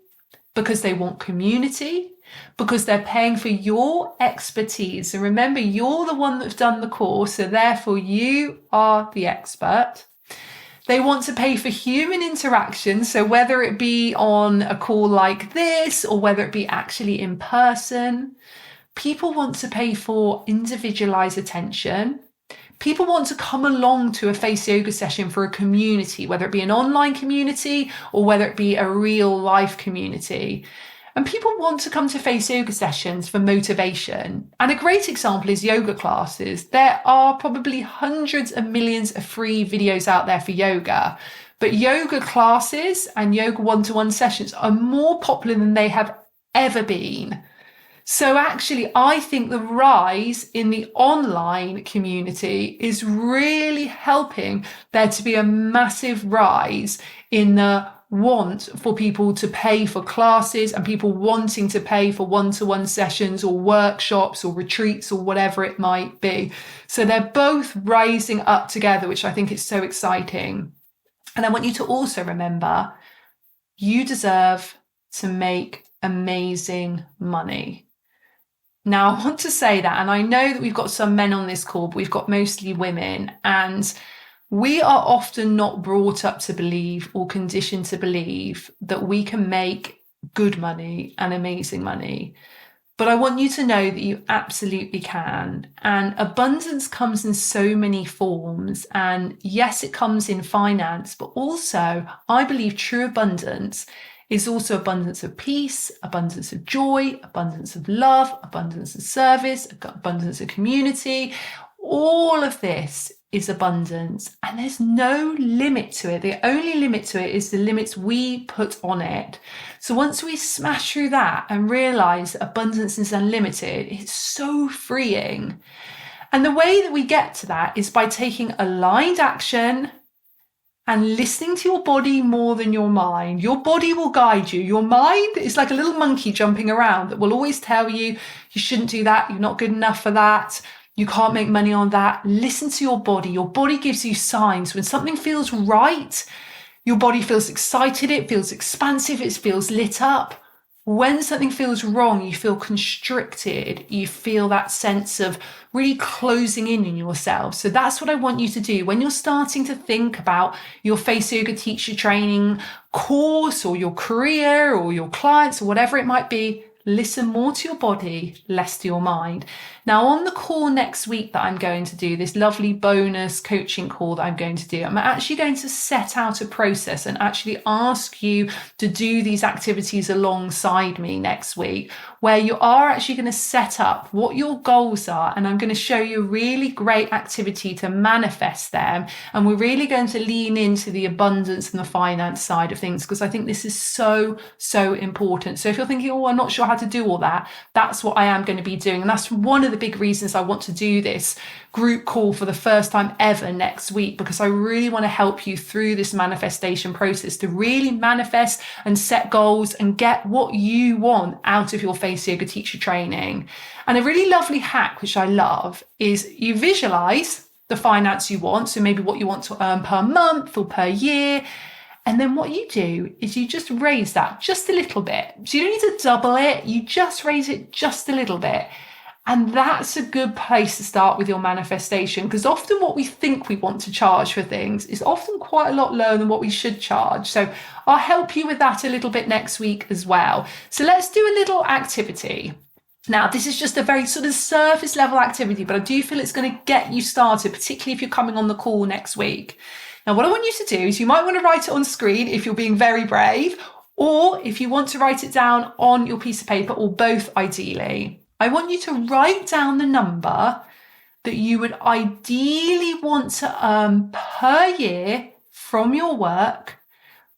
Speaker 1: because they want community, because they're paying for your expertise. And remember, you're the one that's done the course, so therefore you are the expert. They want to pay for human interaction, so whether it be on a call like this or whether it be actually in person. People want to pay for individualized attention. People want to come along to a face yoga session for a community, whether it be an online community or whether it be a real life community. And people want to come to face yoga sessions for motivation. And a great example is yoga classes. There are probably hundreds of millions of free videos out there for yoga, but yoga classes and yoga one-to-one sessions are more popular than they have ever been. So actually, I think the rise in the online community is really helping there to be a massive rise in the want for people to pay for classes and people wanting to pay for one-to-one sessions or workshops or retreats or whatever it might be. So they're both rising up together, which I think is so exciting. And I want you to also remember, you deserve to make amazing money. Now, I want to say that, and I know that we've got some men on this call, but we've got mostly women, and we are often not brought up to believe or conditioned to believe that we can make good money and amazing money. But I want you to know that you absolutely can. And abundance comes in so many forms. And yes, it comes in finance, but also I believe true abundance is also abundance of peace, abundance of joy, abundance of love, abundance of service, abundance of community. All of this is abundance, and there's no limit to it. The only limit to it is the limits we put on it. So once we smash through that and realize that abundance is unlimited, it's so freeing. And the way that we get to that is by taking aligned action and listening to your body more than your mind. Your body will guide you. Your mind is like a little monkey jumping around that will always tell you, you shouldn't do that. You're not good enough for that. You can't make money on that. Listen to your body. Your body gives you signs. When something feels right, your body feels excited. It feels expansive. It feels lit up. When something feels wrong, you feel constricted. You feel that sense of really closing in yourself. So that's what I want you to do. When you're starting to think about your face yoga teacher training course or your career or your clients or whatever it might be, listen more to your body, less to your mind. Now, on the call next week that I'm going to do, this lovely bonus coaching call that I'm going to do, I'm actually going to set out a process and actually ask you to do these activities alongside me next week, where you are actually going to set up what your goals are. And I'm going to show you a really great activity to manifest them. And we're really going to lean into the abundance and the finance side of things, because I think this is so, so important. So if you're thinking, oh, I'm not sure how to do all that, that's what I am going to be doing. And that's one of the big reasons I want to do this group call for the first time ever next week, because I really want to help you through this manifestation process to really manifest and set goals and get what you want out of your face yoga teacher training. And a really lovely hack, which I love, is you visualize the finance you want. So maybe what you want to earn per month or per year. And then what you do is you just raise that just a little bit. So you don't need to double it. You just raise it just a little bit. And that's a good place to start with your manifestation, because often what we think we want to charge for things is often quite a lot lower than what we should charge. So I'll help you with that a little bit next week as well. So let's do a little activity. Now, this is just a very sort of surface level activity, but I do feel it's going to get you started, particularly if you're coming on the call next week. Now, what I want you to do is you might want to write it on screen if you're being very brave, or if you want to write it down on your piece of paper, or both ideally. I want you to write down the number that you would ideally want to earn per year from your work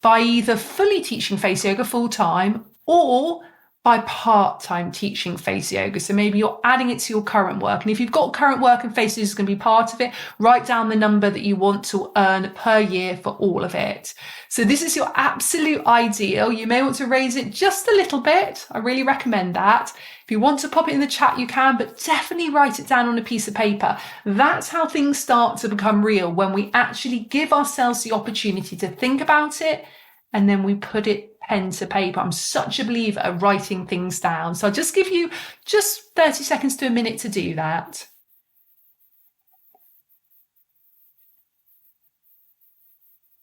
Speaker 1: by either fully teaching face yoga full time or by part-time teaching face yoga. So maybe you're adding it to your current work. And if you've got current work and face yoga is going to be part of it, write down the number that you want to earn per year for all of it. So this is your absolute ideal. You may want to raise it just a little bit. I really recommend that. If you want to pop it in the chat, you can, but definitely write it down on a piece of paper. That's how things start to become real, when we actually give ourselves the opportunity to think about it and then we put it pen to paper. I'm such a believer of writing things down. So I'll just give you just 30 seconds to a minute to do that.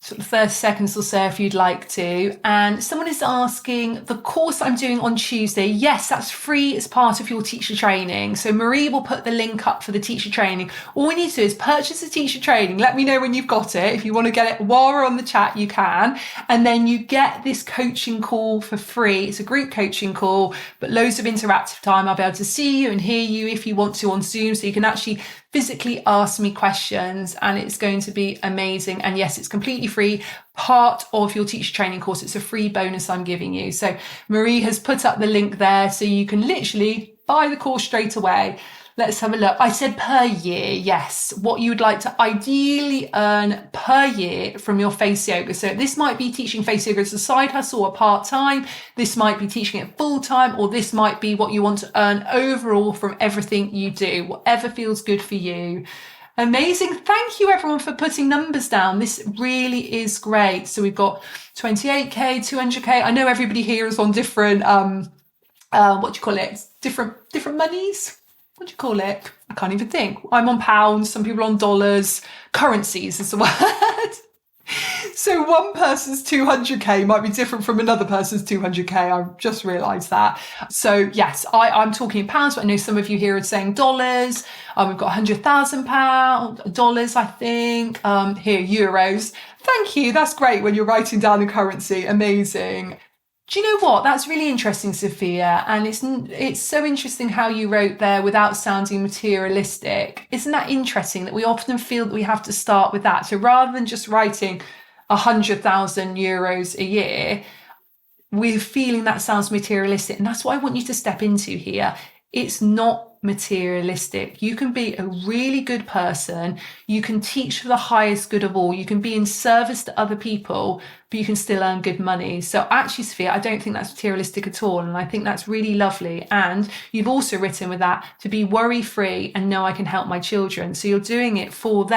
Speaker 1: Sort of 30 seconds or so if you'd like to. And someone is asking, the course I'm doing on Tuesday, yes, that's free as part of your teacher training. So Marie will put the link up for the teacher training. All we need to do is purchase the teacher training. Let me know when you've got it. If you want to get it while we're on the chat, you can. And then you get this coaching call for free. It's a group coaching call, but loads of interactive time. I'll be able to see you and hear you if you want to on Zoom, so you can actually physically ask me questions, and it's going to be amazing. And yes, it's completely free, part of your teacher training course. It's a free bonus I'm giving you. So Marie has put up the link there, so you can literally buy the course straight away. Let's have a look. I said per year, yes. What you would like to ideally earn per year from your face yoga. So this might be teaching face yoga as a side hustle or part-time. This might be teaching it full-time, or this might be what you want to earn overall from everything you do, whatever feels good for you. Amazing. Thank you everyone for putting numbers down. This really is great. So we've got 28k, 200k. I know everybody here is on different, what do you call it? Different monies. What do you call it? I can't even think. I'm on pounds, some people on dollars. Currencies is the word. So one person's 200k might be different from another person's 200k. I've just realised that. So yes, I'm talking in pounds, but I know some of you here are saying dollars. We've got £100,000 dollars, I think. Here, euros. Thank you. That's great when you're writing down the currency. Amazing. Do you know what? That's really interesting, Sophia. And it's so interesting how you wrote there without sounding materialistic. Isn't that interesting that we often feel that we have to start with that? So rather than just writing 100,000 euros a year, we're feeling that sounds materialistic. And that's what I want you to step into here. It's not materialistic. You can be a really good person. You can teach for the highest good of all. You can be in service to other people, but you can still earn good money. So actually, Sophia, I don't think that's materialistic at all. And I think that's really lovely. And you've also written with that to be worry-free and know I can help my children. So you're doing it for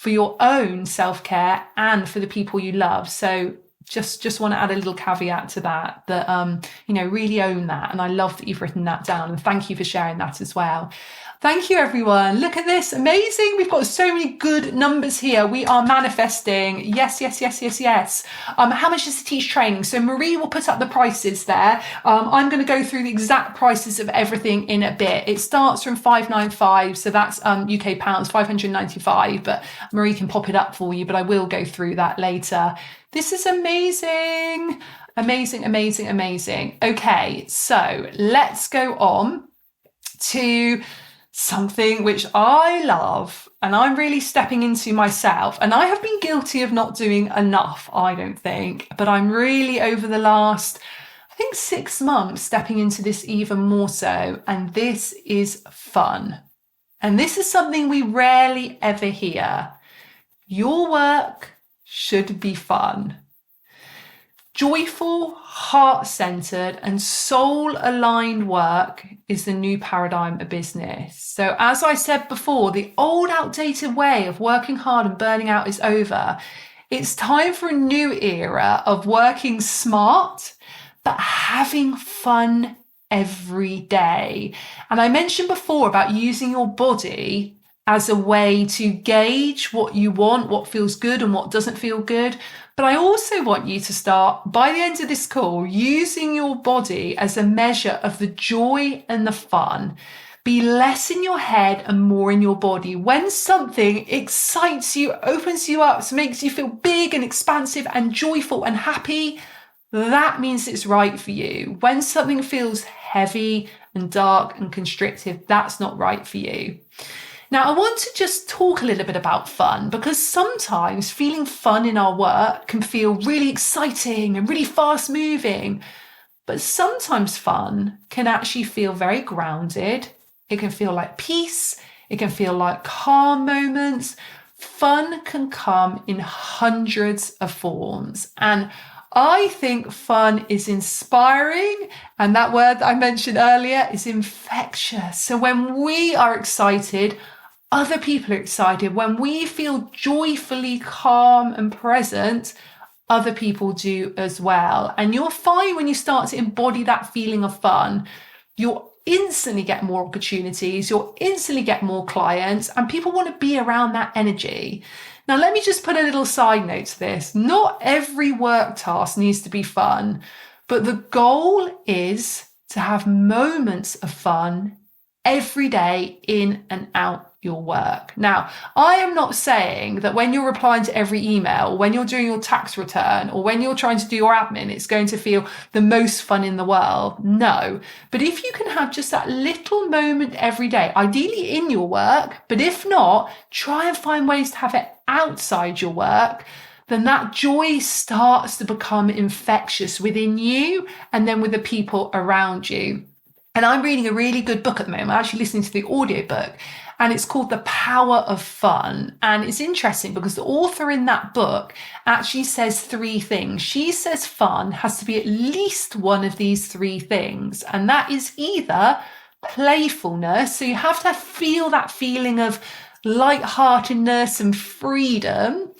Speaker 1: your own self-care and for the people you love. So just want to add a little caveat to that really own that. And I love that you've written that down. And thank you for sharing that as well. Thank you, everyone. Look at this. Amazing. We've got so many good numbers here. We are manifesting. Yes, yes, yes, yes, yes. How much is to teach training? So Marie will put up the prices there. I'm going to go through the exact prices of everything in a bit. It starts from 595. So that's UK pounds, 595. But Marie can pop it up for you, but I will go through that later. This is amazing. Amazing, amazing, amazing. Okay, so let's go on to something which I love and I'm really stepping into myself. And I have been guilty of not doing enough, I don't think, but I'm really over the last, I think 6 months, stepping into this even more so. And this is fun. And this is something we rarely ever hear. Your work should be fun. Joyful, heart-centered and soul-aligned work is the new paradigm of business. So as I said before, the old outdated way of working hard and burning out is over. It's time for a new era of working smart, but having fun every day. And I mentioned before about using your body as a way to gauge what you want, what feels good and what doesn't feel good. But I also want you to start, by the end of this call, using your body as a measure of the joy and the fun. Be less in your head and more in your body. When something excites you, opens you up, makes you feel big and expansive and joyful and happy, that means it's right for you. When something feels heavy and dark and constrictive, that's not right for you. Now, I want to just talk a little bit about fun because sometimes feeling fun in our work can feel really exciting and really fast moving. But sometimes fun can actually feel very grounded. It can feel like peace. It can feel like calm moments. Fun can come in hundreds of forms. And I think fun is inspiring, and that word that I mentioned earlier is infectious. So when we are excited, other people are excited. When we feel joyfully calm and present, other people do as well. And you'll find when you start to embody that feeling of fun, you'll instantly get more opportunities, you'll instantly get more clients, and people want to be around that energy. Now, let me just put a little side note to this. Not every work task needs to be fun, but the goal is to have moments of fun every day in and out your work. Now, I am not saying that when you're replying to every email, when you're doing your tax return, or when you're trying to do your admin, it's going to feel the most fun in the world. No. But if you can have just that little moment every day, ideally in your work, but if not, try and find ways to have it outside your work, then that joy starts to become infectious within you and then with the people around you. And I'm reading a really good book at the moment. I'm actually listening to the audiobook, and it's called The Power of Fun. And it's interesting because the author in that book actually says 3 things. She says fun has to be at least one of these 3 things. And that is either playfulness. So you have to feel that feeling of lightheartedness and freedom.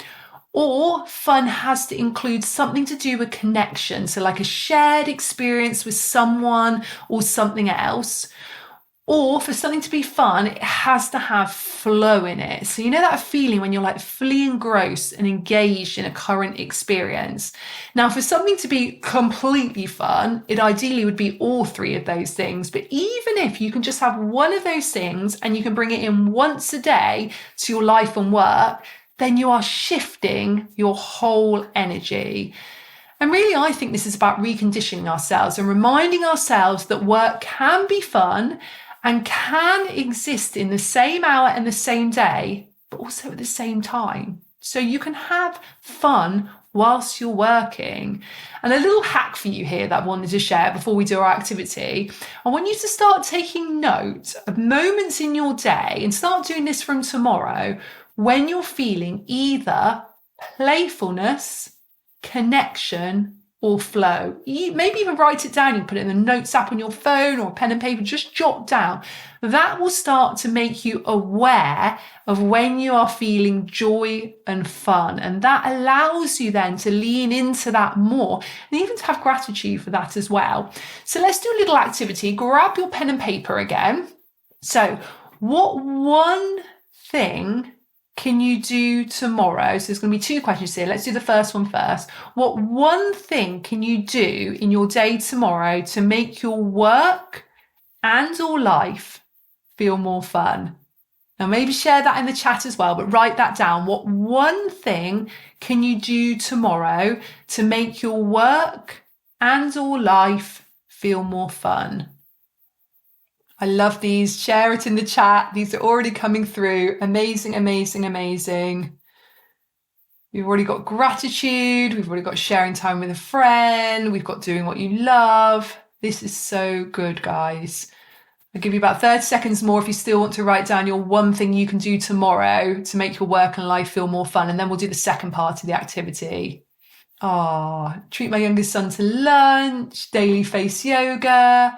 Speaker 1: Or fun has to include something to do with connection. So like a shared experience with someone or something else. Or for something to be fun, it has to have flow in it. So you know that feeling when you're like fully engrossed and engaged in a current experience. Now, for something to be completely fun, it ideally would be all three of those things. But even if you can just have one of those things and you can bring it in once a day to your life and work, then you are shifting your whole energy. And really, I think this is about reconditioning ourselves and reminding ourselves that work can be fun and can exist in the same hour and the same day, but also at the same time. So you can have fun whilst you're working. And a little hack for you here that I wanted to share before we do our activity. I want you to start taking note of moments in your day and start doing this from tomorrow when you're feeling either playfulness, connection, or flow. Maybe even write it down. You can put it in the notes app on your phone or pen and paper, just jot down. That will start to make you aware of when you are feeling joy and fun. And that allows you then to lean into that more and even to have gratitude for that as well. So let's do a little activity. Grab your pen and paper again. So what one thing can you do tomorrow? So there's going to be two questions here. Let's do the first one first. What one thing can you do in your day tomorrow to make your work and or life feel more fun? Now maybe share that in the chat as well, but write that down. What one thing can you do tomorrow to make your work and or life feel more fun? I love these. Share it in the chat. These are already coming through. Amazing, amazing, amazing. We've already got gratitude. We've already got sharing time with a friend. We've got doing what you love. This is so good, guys. I'll give you about 30 seconds more if you still want to write down your one thing you can do tomorrow to make your work and life feel more fun. And then we'll do the second part of the activity. Treat my youngest son to lunch, daily face yoga,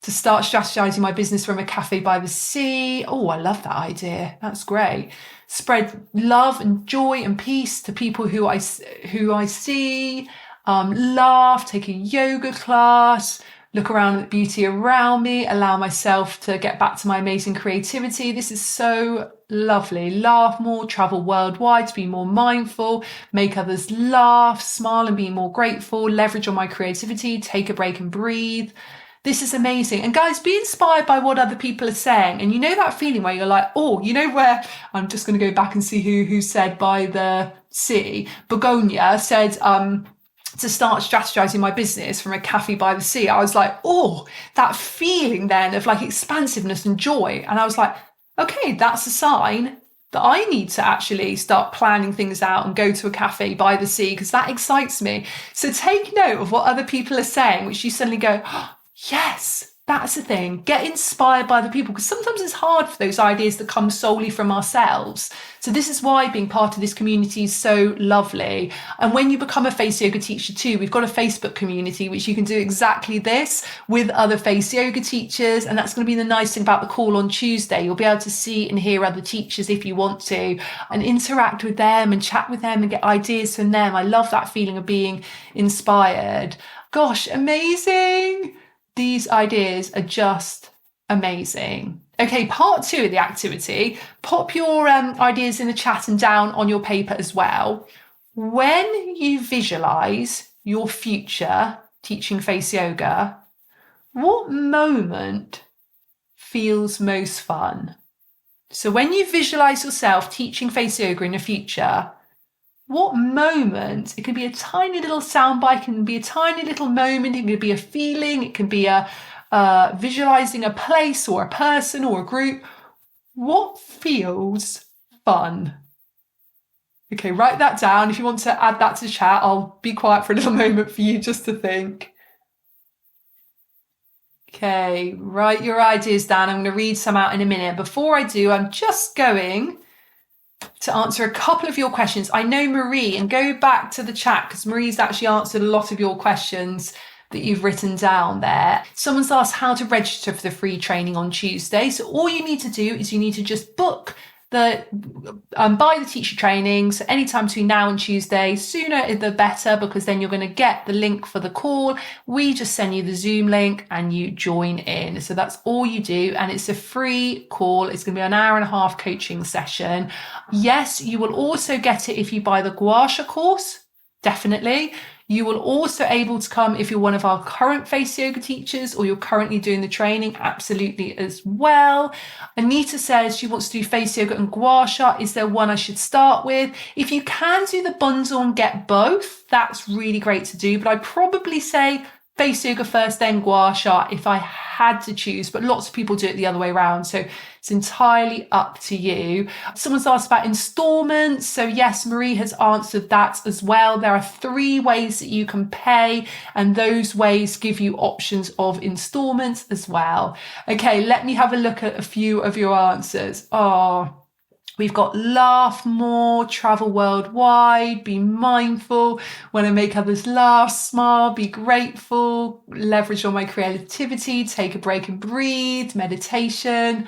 Speaker 1: to start strategizing my business from a cafe by the sea. Oh, I love that idea. That's great. Spread love and joy and peace to people who I see. Laugh, take a yoga class, look around at the beauty around me, allow myself to get back to my amazing creativity. This is so lovely. Laugh more, travel worldwide to be more mindful, make others laugh, smile and be more grateful, leverage on my creativity, take a break and breathe. This is amazing. And guys, be inspired by what other people are saying. And you know that feeling where you're like, oh, you know where, I'm just going to go back and see who said by the sea. Begonia said, to start strategizing my business from a cafe by the sea. I was like, oh, that feeling then of like expansiveness and joy. And I was like, okay, that's a sign that I need to actually start planning things out and go to a cafe by the sea because that excites me. So take note of what other people are saying, which you suddenly go, oh, yes, that's the thing. Get inspired by the people because sometimes it's hard for those ideas to come solely from ourselves. So this is why being part of this community is so lovely. And when you become a face yoga teacher too, we've got a Facebook community which you can do exactly this with other face yoga teachers. And that's going to be the nice thing about the call on Tuesday. You'll be able to see and hear other teachers if you want to and interact with them and chat with them and get ideas from them. I love that feeling of being inspired. Gosh, amazing. These ideas are just amazing. Okay, part 2 of the activity. Pop your ideas in the chat and down on your paper as well. When you visualize your future teaching face yoga, what moment feels most fun? So when you visualize yourself teaching face yoga in the future, what moment, it can be a tiny little soundbite, it can be a tiny little moment, it can be a feeling, it can be a visualizing a place or a person or a group. What feels fun? Okay, write that down. If you want to add that to chat, I'll be quiet for a little moment for you just to think. Okay, write your ideas down. I'm going to read some out in a minute. Before I do, I'm just going to answer a couple of your questions. I know Marie, and go back to the chat because Marie's actually answered a lot of your questions that you've written down there. Someone's asked how to register for the free training on Tuesday. So all you need to do is you need to just book buy the teacher trainings anytime between now and Tuesday. Sooner the better, because then you're going to get the link for the call. We just send you the Zoom link and you join in. So that's all you do. And it's a free call. It's going to be an hour and a half coaching session. Yes, you will also get it if you buy the Gua Sha course. Definitely. You will also able to come if you're one of our current face yoga teachers or you're currently doing the training, absolutely as well. Anita says she wants to do face yoga and gua sha. Is there one I should start with? If you can do the bundle and get both, that's really great to do. But I'd probably say face yoga first, then gua sha if I had to choose, but lots of people do it the other way around. So it's entirely up to you. Someone's asked about installments. So yes, Marie has answered that as well. There are 3 ways that you can pay, and those ways give you options of installments as well. Okay, let me have a look at a few of your answers. We've got laugh more, travel worldwide, be mindful, when I make others laugh, smile, be grateful, leverage on my creativity, take a break and breathe, meditation.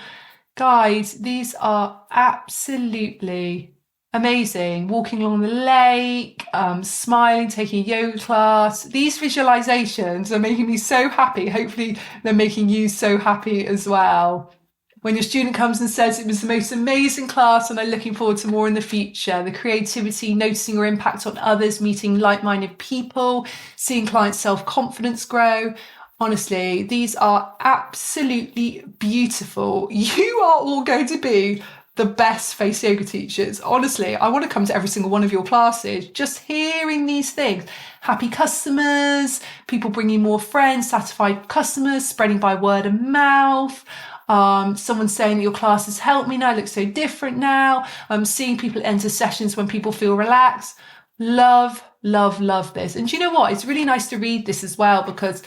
Speaker 1: Guys, these are absolutely amazing. Walking along the lake, smiling, taking a yoga class. These visualizations are making me so happy. Hopefully they're making you so happy as well. When your student comes and says it was the most amazing class and I'm looking forward to more in the future, the creativity, noticing your impact on others, meeting like-minded people, seeing clients' self-confidence grow. Honestly, these are absolutely beautiful. You are all going to be the best face yoga teachers. Honestly, I want to come to every single one of your classes. Just hearing these things, happy customers, people bringing more friends, satisfied customers, spreading by word of mouth. Someone saying that your class has helped me now, it looks so different now. Seeing people enter sessions when people feel relaxed. Love, love, love this. And do you know what? It's really nice to read this as well, because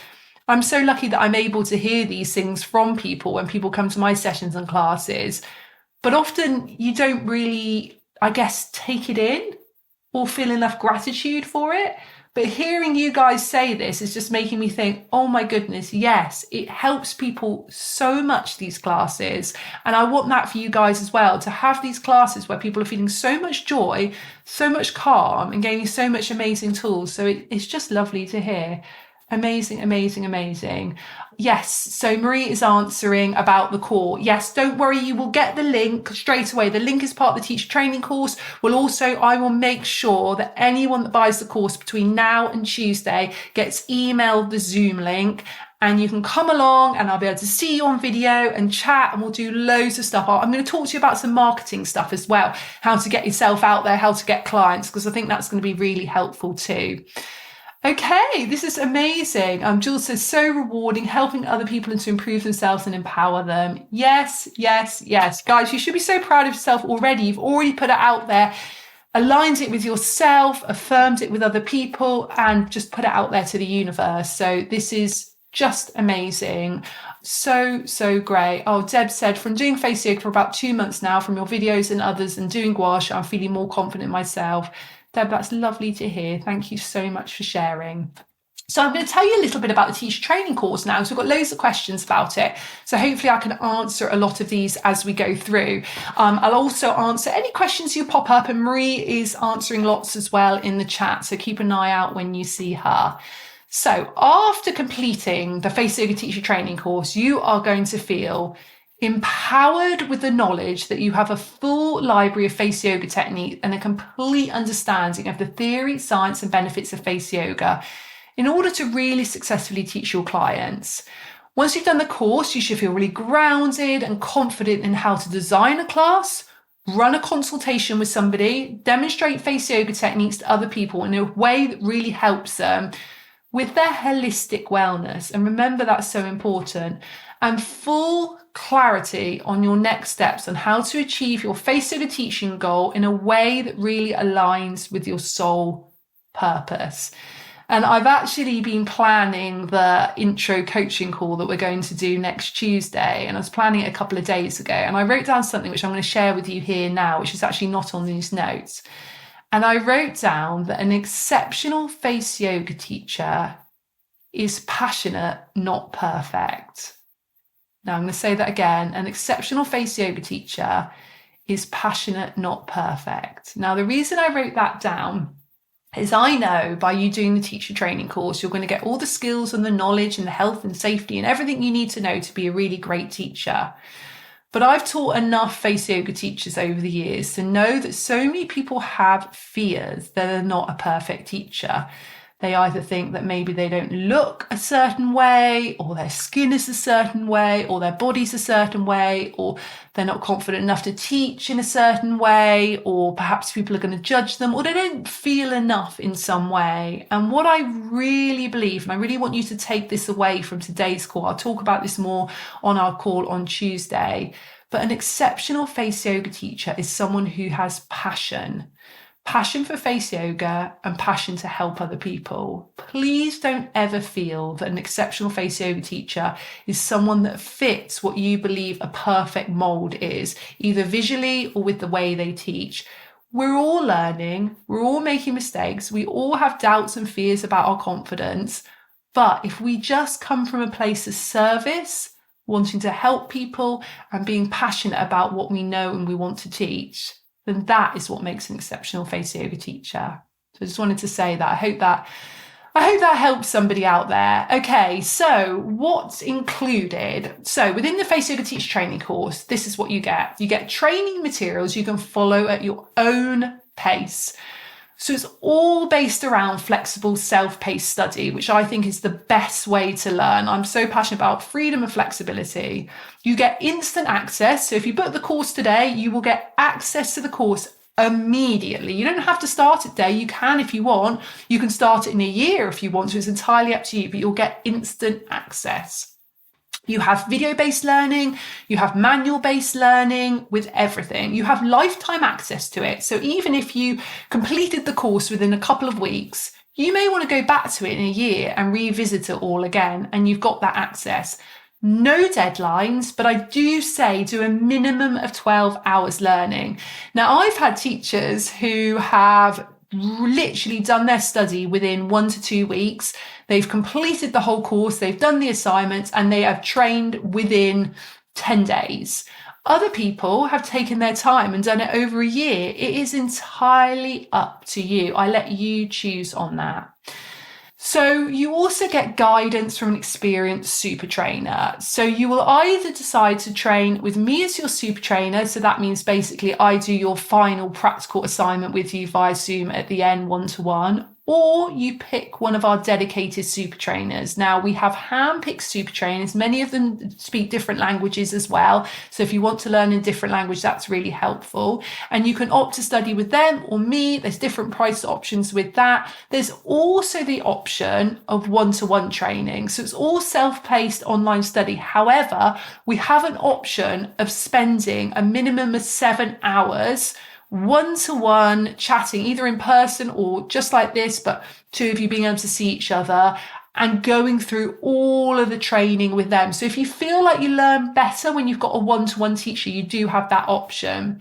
Speaker 1: I'm so lucky that I'm able to hear these things from people when people come to my sessions and classes. But often you don't really, I guess, take it in or feel enough gratitude for it. But hearing you guys say this is just making me think, oh my goodness, yes, it helps people so much, these classes. And I want that for you guys as well, to have these classes where people are feeling so much joy, so much calm, and gaining so much amazing tools. So it's just lovely to hear. Amazing, amazing, amazing. Yes, so Marie is answering about the core. Yes, don't worry, you will get the link straight away. The link is part of the teacher training course. I will make sure that anyone that buys the course between now and Tuesday gets emailed the Zoom link, and you can come along and I'll be able to see you on video and chat, and we'll do loads of stuff. I'm going to talk to you about some marketing stuff as well, how to get yourself out there, how to get clients, because I think that's going to be really helpful too. Okay, this is amazing. Jules says, so rewarding, helping other people and to improve themselves and empower them. Yes, yes, yes. Guys, you should be so proud of yourself already. You've already put it out there, aligned it with yourself, affirmed it with other people, and just put it out there to the universe. So this is just amazing. So, so great. Oh, Deb said, from doing face yoga for about 2 months now, from your videos and others, and doing gua sha, I'm feeling more confident in myself. Deb, that's lovely to hear. Thank you so much for sharing. So I'm going to tell you a little bit about the teacher training course now. So we've got loads of questions about it. So hopefully I can answer a lot of these as we go through. I'll also answer any questions you pop up, and Marie is answering lots as well in the chat. So keep an eye out when you see her. So after completing the face yoga teacher training course, you are going to feel empowered with the knowledge that you have a full library of face yoga technique and a complete understanding of the theory, science, and benefits of face yoga in order to really successfully teach your clients. Once you've done the course, you should feel really grounded and confident in how to design a class, run a consultation with somebody, demonstrate face yoga techniques to other people in a way that really helps them with their holistic wellness. And remember, that's so important. And full clarity on your next steps on how to achieve your face yoga teaching goal in a way that really aligns with your soul purpose. And I've actually been planning the intro coaching call that we're going to do next Tuesday. And I was planning it a couple of days ago. And I wrote down something which I'm going to share with you here now, which is actually not on these notes. And I wrote down that an exceptional face yoga teacher is passionate, not perfect. Now I'm going to say that again. An exceptional face yoga teacher is passionate, not perfect. Now, the reason I wrote that down is I know by you doing the teacher training course, you're going to get all the skills and the knowledge and the health and safety and everything you need to know to be a really great teacher. But I've taught enough face yoga teachers over the years to know that so many people have fears that they're not a perfect teacher. They either think that maybe they don't look a certain way, or their skin is a certain way, or their body's a certain way, or they're not confident enough to teach in a certain way, or perhaps people are going to judge them, or they don't feel enough in some way. And what I really believe, and I really want you to take this away from today's call, I'll talk about this more on our call on Tuesday, but an exceptional face yoga teacher is someone who has passion for face yoga and passion to help other people. Please don't ever feel that an exceptional face yoga teacher is someone that fits what you believe a perfect mold is, either visually or with the way they teach. We're all learning, we're all making mistakes, we all have doubts and fears about our confidence. But if we just come from a place of service, wanting to help people and being passionate about what we know and we want to teach, then that is what makes an exceptional face yoga teacher. So I just wanted to say that. I hope that helps somebody out there. Okay, so what's included? So within the face yoga teacher training course, this is what you get. You get training materials you can follow at your own pace. So it's all based around flexible self-paced study, which I think is the best way to learn. I'm so passionate about freedom and flexibility. You get instant access. So if you book the course today, you will get access to the course immediately. You don't have to start it today. You can if you want. You can start it in a year if you want to. It's entirely up to you, but you'll get instant access. You have video-based learning, you have manual-based learning with everything. You have lifetime access to it. So even if you completed the course within a couple of weeks, you may want to go back to it in a year and revisit it all again, and you've got that access. No deadlines, but I do say do a minimum of 12 hours learning. Now, I've had teachers who have literally done their study within 1 to 2 weeks. They've completed the whole course, they've done the assignments, and they have trained within 10 days. Other people have taken their time and done it over a year. It is entirely up to you. I let you choose on that. So you also get guidance from an experienced super trainer. So you will either decide to train with me as your super trainer. So that means basically I do your final practical assignment with you via Zoom at the end, one-to-one, or you pick one of our dedicated super trainers. Now, we have hand-picked super trainers. Many of them speak different languages as well. So if you want to learn in a different language, that's really helpful. And you can opt to study with them or me. There's different price options with that. There's also the option of one-to-one training. So it's all self-paced online study. However, we have an option of spending a minimum of 7 hours one-to-one chatting, either in person or just like this, but two of you being able to see each other and going through all of the training with them. So if you feel like you learn better when you've got a one-to-one teacher, you do have that option.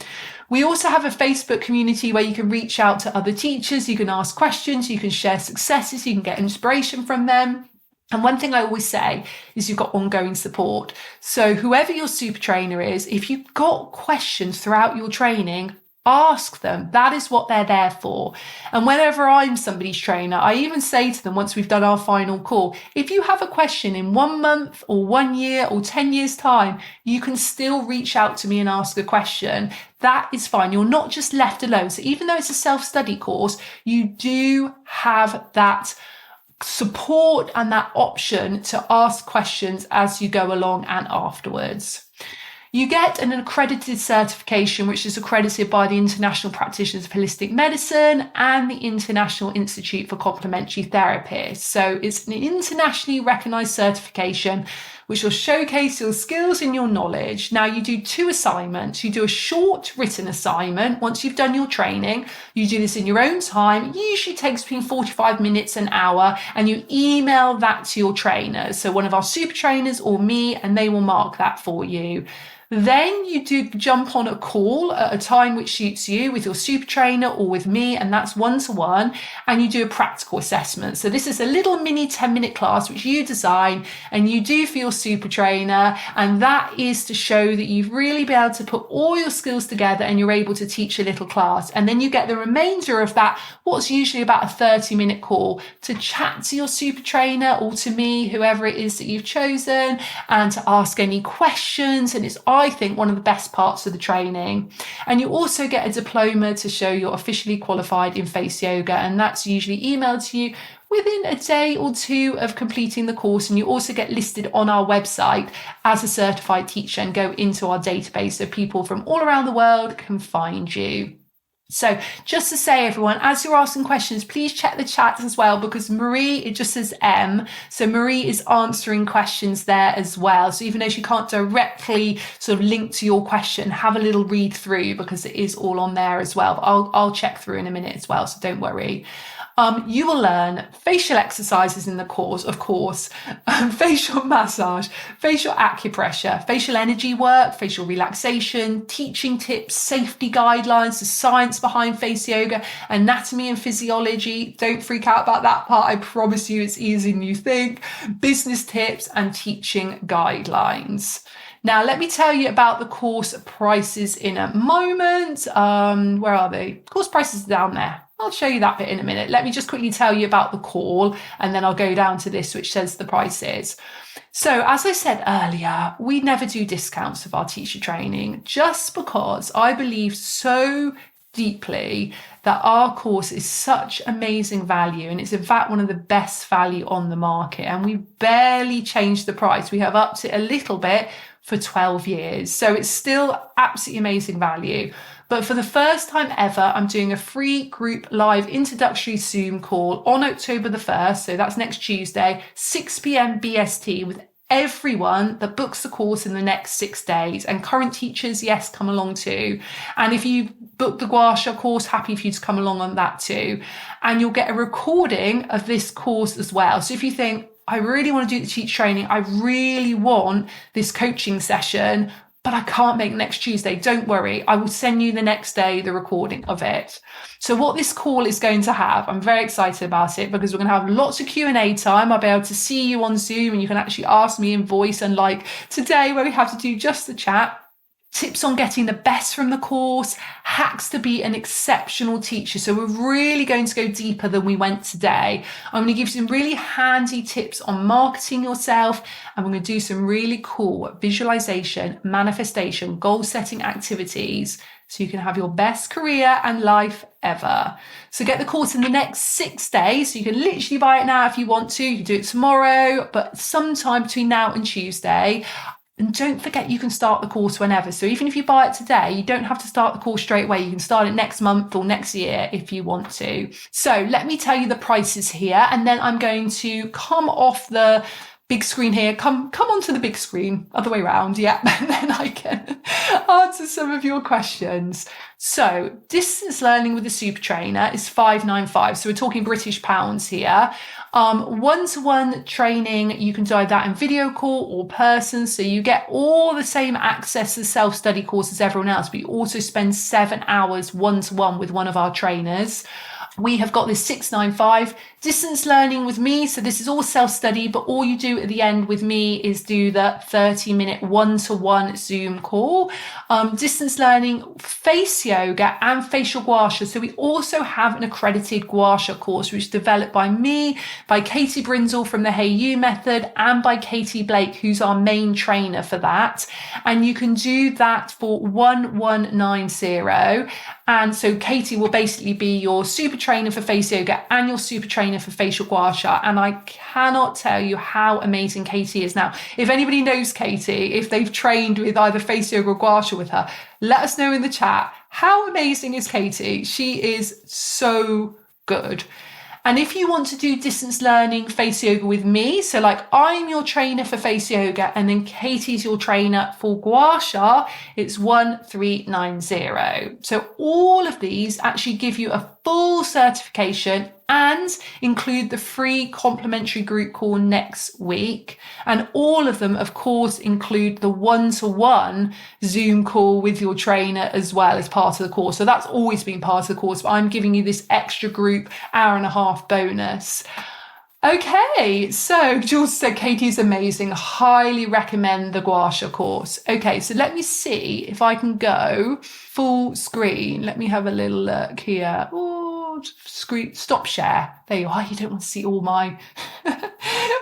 Speaker 1: We also have a Facebook community where you can reach out to other teachers, you can ask questions, you can share successes, you can get inspiration from them. And one thing I always say is you've got ongoing support. So whoever your super trainer is, if you've got questions throughout your training, ask them. That is what they're there for. And whenever I'm somebody's trainer, I even say to them once we've done our final call, if you have a question in 1 month or 1 year or 10 years time, you can still reach out to me and ask a question. That is fine. You're not just left alone. So even though it's a self-study course, you do have that support and that option to ask questions as you go along and afterwards. You get an accredited certification, which is accredited by the International Practitioners of Holistic Medicine and the International Institute for Complementary Therapists. So it's an internationally recognised certification, which will showcase your skills and your knowledge. Now, you do 2 assignments. You do a short written assignment. Once you've done your training, you do this in your own time. It usually takes between 45 minutes and an hour, and you email that to your trainers. So one of our super trainers or me, and they will mark that for you. Then you do jump on a call at a time which suits you with your super trainer or with me, and that's one-to-one, and you do a practical assessment. So this is a little mini 10-minute class which you design and you do for your super trainer, and that is to show that you've really been able to put all your skills together and you're able to teach a little class. And then you get the remainder of that, what's usually about a 30-minute call, to chat to your super trainer or to me, whoever it is that you've chosen, and to ask any questions. And it's, I think, one of the best parts of the training. And you also get a diploma to show you're officially qualified in face yoga, and that's usually emailed to you within a day or two of completing the course. And you also get listed on our website as a certified teacher and go into our database so people from all around the world can find you. So just to say, everyone, as you're asking questions, please check the chat as well, because Marie, it just says M. So Marie is answering questions there as well. So even though she can't directly sort of link to your question, have a little read through, because it is all on there as well. But I'll check through in a minute as well, so don't worry. You will learn facial exercises in the course, of course, facial massage, facial acupressure, facial energy work, facial relaxation, teaching tips, safety guidelines, the science behind face yoga, anatomy and physiology. Don't freak out about that part. I promise you it's easier than you think. Business tips and teaching guidelines. Now, let me tell you about the course prices in a moment. Where are they? Course prices are down there. I'll show you that bit in a minute. Let me just quickly tell you about the call, and then I'll go down to this, which says the prices. So as I said earlier, we never do discounts of our teacher training, just because I believe so deeply that our course is such amazing value, and it's in fact one of the best value on the market, and we barely changed the price. We have upped it a little bit for 12 years. So it's still absolutely amazing value. But for the first time ever, I'm doing a free group live introductory Zoom call on October the 1st. So that's next Tuesday, 6 p.m. BST, with everyone that books the course in the next 6 days. And current teachers, yes, come along too. And if you book the Gua Sha course, happy for you to come along on that too. And you'll get a recording of this course as well. So if you think, I really want to do the teacher training, I really want this coaching session, but I can't make next Tuesday, don't worry. I will send you the next day the recording of it. So what this call is going to have, I'm very excited about it, because we're going to have lots of Q&A time. I'll be able to see you on Zoom, and you can actually ask me in voice, unlike today where we have to do just the chat. Tips on getting the best from the course, hacks to be an exceptional teacher. So we're really going to go deeper than we went today. I'm going to give you some really handy tips on marketing yourself, and we're going to do some really cool visualization, manifestation, goal setting activities so you can have your best career and life ever. So get the course in the next 6 days. So you can literally buy it now if you want to. You can do it tomorrow, but sometime between now and Tuesday. And don't forget, you can start the course whenever. So even if you buy it today, you don't have to start the course straight away. You can start it next month or next year if you want to. So let me tell you the prices here, and then I'm going to come off the big screen here, come onto the big screen, other way around, yeah, and then I can answer some of your questions. So distance learning with a super trainer is $595. So we're talking British pounds here. One-to-one training, you can do that in video call or person. So you get all the same access as self-study course as everyone else, but you also spend 7 hours one-to-one with one of our trainers. We have got this $695. Distance learning with me, so this is all self-study, but all you do at the end with me is do the 30-minute one-to-one Zoom call. Distance learning, face yoga and facial gua sha. So we also have an accredited gua sha course, which is developed by me, by Katie Brindle from the Hey You method, and by Katie Blake, who's our main trainer for that. And you can do that for 1190. And so Katie will basically be your super trainer for face yoga and your super trainer for facial gua sha. And I cannot tell you how amazing Katie is. Now, if anybody knows Katie, if they've trained with either face yoga or gua sha with her, let us know in the chat. How amazing is Katie? She is so good. And if you want to do distance learning face yoga with me, so like I'm your trainer for face yoga and then Katie's your trainer for gua sha, it's 1390. So all of these actually give you a full certification and include the free complimentary group call next week. And all of them, of course, include the one-to-one Zoom call with your trainer as well as part of the course. So that's always been part of the course, but I'm giving you this extra group hour and a half bonus. Okay, so Jules said Katie's amazing. Highly recommend the Gua Sha course. Okay, so let me see if I can go full screen. Let me have a little look here. Oh, screen, stop share. There you are. You don't want to see all my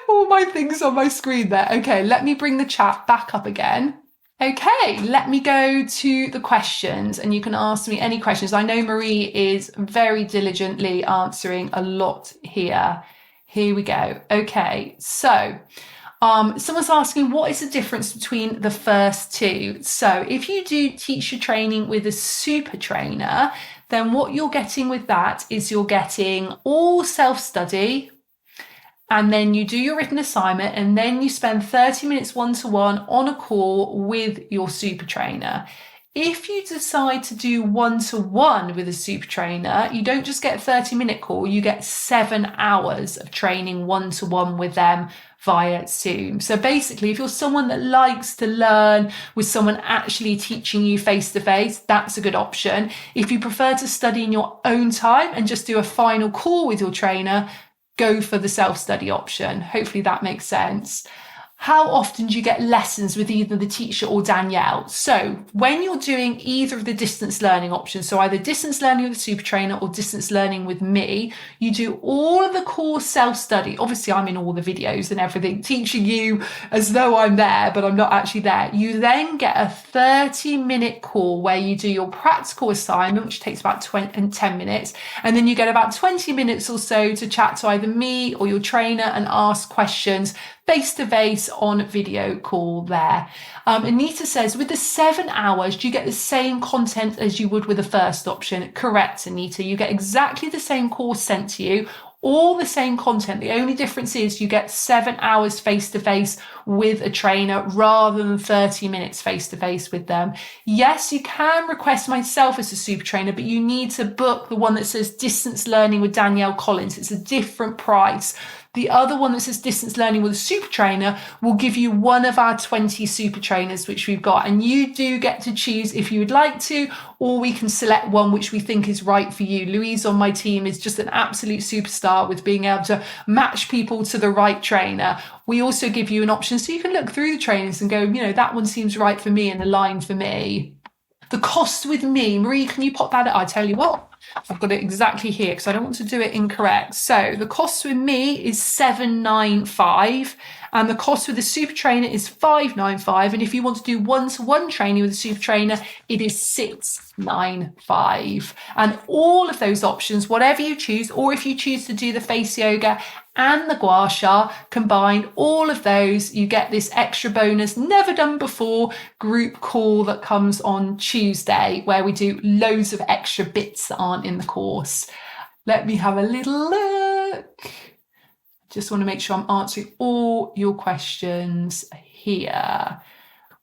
Speaker 1: all my things on my screen there. Okay, let me bring the chat back up again. Okay, let me go to the questions and you can ask me any questions. I know Marie is very diligently answering a lot here. Here we go. Okay, so someone's asking, what is the difference between the first two? So if you do teacher training with a super trainer, then what you're getting with that is you're getting all self-study, and then you do your written assignment, and then you spend 30 minutes one-to-one on a call with your super trainer. If you decide to do one-to-one with a super trainer, you don't just get a 30-minute call, you get 7 hours of training one-to-one with them via Zoom. So basically, if you're someone that likes to learn with someone actually teaching you face-to-face, that's a good option. If you prefer to study in your own time and just do a final call with your trainer, go for the self-study option. Hopefully that makes sense. How often do you get lessons with either the teacher or Danielle? So when you're doing either of the distance learning options, so either distance learning with a super trainer or distance learning with me, you do all of the core self-study. Obviously, I'm in all the videos and everything, teaching you as though I'm there, but I'm not actually there. You then get a 30-minute call where you do your practical assignment, which takes about 10 minutes. And then you get about 20 minutes or so to chat to either me or your trainer and ask questions face-to-face on video call there. Anita says, with the 7 hours, do you get the same content as you would with the first option? Correct, Anita. You get exactly the same course sent to you, all the same content. The only difference is you get 7 hours face-to-face with a trainer rather than 30 minutes face-to-face with them. Yes, you can request myself as a super trainer, but you need to book the one that says distance learning with Danielle Collins. It's a different price. The other one that says distance learning with a super trainer will give you one of our 20 super trainers, which we've got. And you do get to choose if you would like to, or we can select one which we think is right for you. Louise on my team is just an absolute superstar with being able to match people to the right trainer. We also give you an option so you can look through the trainers and go, you know, that one seems right for me and aligned for me. The cost with me, Marie, can you pop that up? I tell you what. I've got it exactly here because I don't want to do it incorrect. So the cost with me is $795 and the cost with the super trainer is $595. And if you want to do one-to-one training with a super trainer, it is $695. And all of those options, whatever you choose, or if you choose to do the face yoga and the Gua Sha, combine all of those, you get this extra bonus, never done before, group call that comes on Tuesday, where we do loads of extra bits that aren't in the course. Let me have a little look. Just want to make sure I'm answering all your questions here.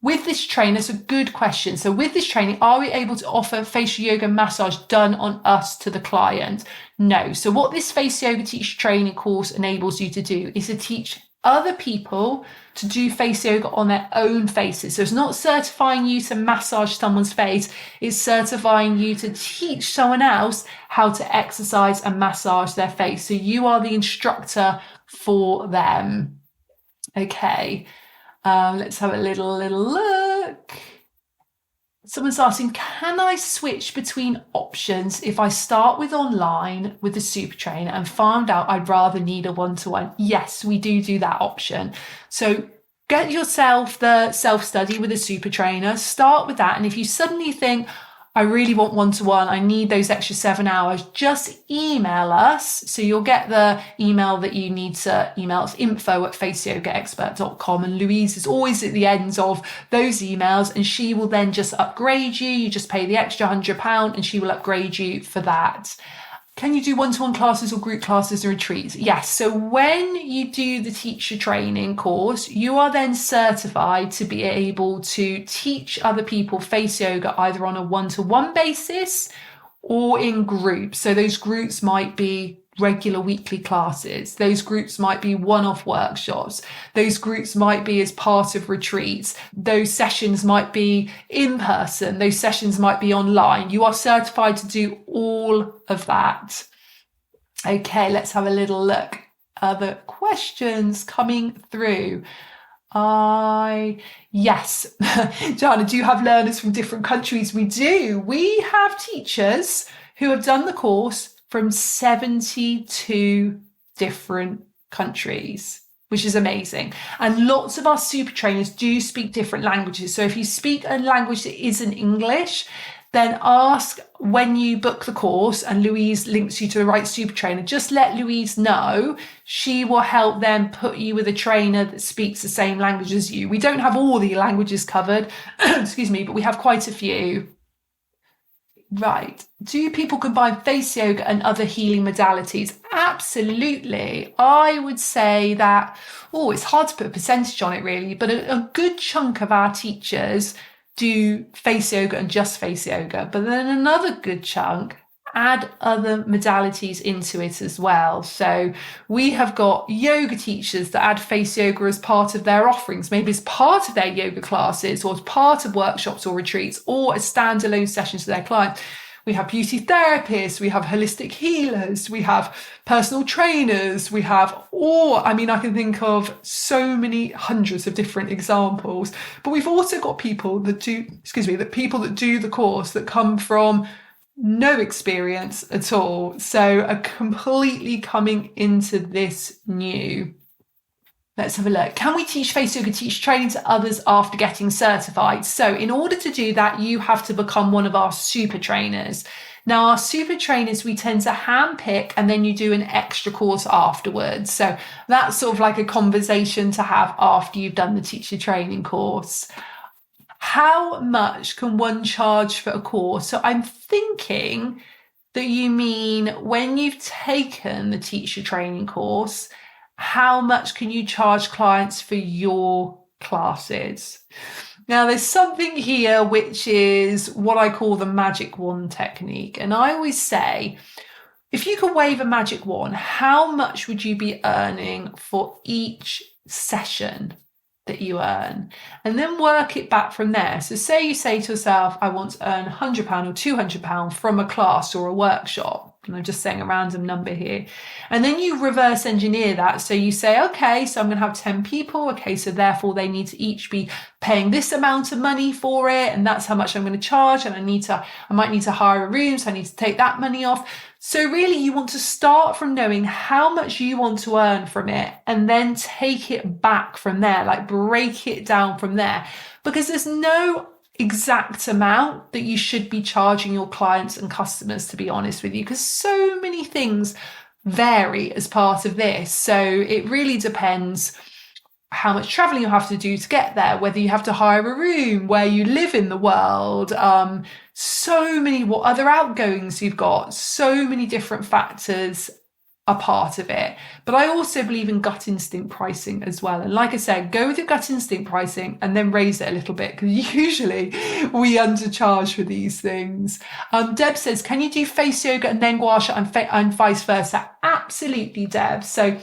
Speaker 1: With this trainer, it's a good question. So with this training, are we able to offer facial yoga massage done on us to the client? No. So what this face yoga teacher training course enables you to do is to teach other people to do face yoga on their own faces. So it's not certifying you to massage someone's face, it's certifying you to teach someone else how to exercise and massage their face. So you are the instructor for them. Okay. Let's have a little look. Someone's asking, can I switch between options if I start with online with the super trainer and found out I'd rather need a one-to-one? Yes, we do that option. So get yourself the self-study with a super trainer, start with that. And if you suddenly think, I really want one-to-one, I need those extra 7 hours, just email us. So you'll get the email that you need to email us, info@faceyogaexpert.com. And Louise is always at the end of those emails and she will then just upgrade you. You just pay the extra £100 and she will upgrade you for that. Can you do one-to-one classes or group classes or retreats? Yes. So when you do the teacher training course, you are then certified to be able to teach other people face yoga either on a one-to-one basis or in groups. So those groups might be regular weekly classes. Those groups might be one-off workshops. Those groups might be as part of retreats. Those sessions might be in person. Those sessions might be online. You are certified to do all of that. Okay, let's have a little look. Other questions coming through. Yes, Jana, do you have learners from different countries? We do. We have teachers who have done the course from 72 different countries, which is amazing. And lots of our super trainers do speak different languages. So if you speak a language that isn't English, then ask when you book the course and Louise links you to the right super trainer, just let Louise know. She will help them put you with a trainer that speaks the same language as you. We don't have all the languages covered, excuse me, but we have quite a few. Right. Do people combine face yoga and other healing modalities? Absolutely. I would say that, it's hard to put a percentage on it really, but a good chunk of our teachers do face yoga and just face yoga, but then another good chunk add other modalities into it as well. So we have got yoga teachers that add face yoga as part of their offerings, maybe as part of their yoga classes or as part of workshops or retreats or as standalone sessions to their clients. We have beauty therapists, we have holistic healers, we have personal trainers, we have I can think of so many hundreds of different examples. But we've also got people that do the course that come from no experience at all. So are completely coming into this new. Let's have a look. Can we teach face yoga teacher training to others after getting certified? So in order to do that, you have to become one of our super trainers. Now, our super trainers, we tend to handpick and then you do an extra course afterwards. So that's sort of like a conversation to have after you've done the teacher training course. How much can one charge for a course? So I'm thinking that you mean when you've taken the teacher training course, how much can you charge clients for your classes? Now, there's something here which is what I call the magic wand technique. And I always say, if you could wave a magic wand, how much would you be earning for each session that you earn? And then work it back from there. So say you say to yourself, I want to earn £100 or £200 from a class or a workshop. And I'm just saying a random number here. And then you reverse engineer that. So you say, okay, so I'm going to have 10 people. Okay, so therefore they need to each be paying this amount of money for it. And that's how much I'm going to charge. And I might need to hire a room. So I need to take that money off. So really you want to start from knowing how much you want to earn from it and then take it back from there, like break it down from there, because there's no exact amount that you should be charging your clients and customers, to be honest with you, because so many things vary as part of this. So it really depends how much traveling you have to do to get there, whether you have to hire a room, where you live in the world, so many, what other outgoings you've got, so many different factors are part of it. But I also believe in gut instinct pricing as well. And like I said, go with your gut instinct pricing and then raise it a little bit, because usually we undercharge for these things. Deb says, can you do face yoga and then gua sha and vice versa? Absolutely, Deb. So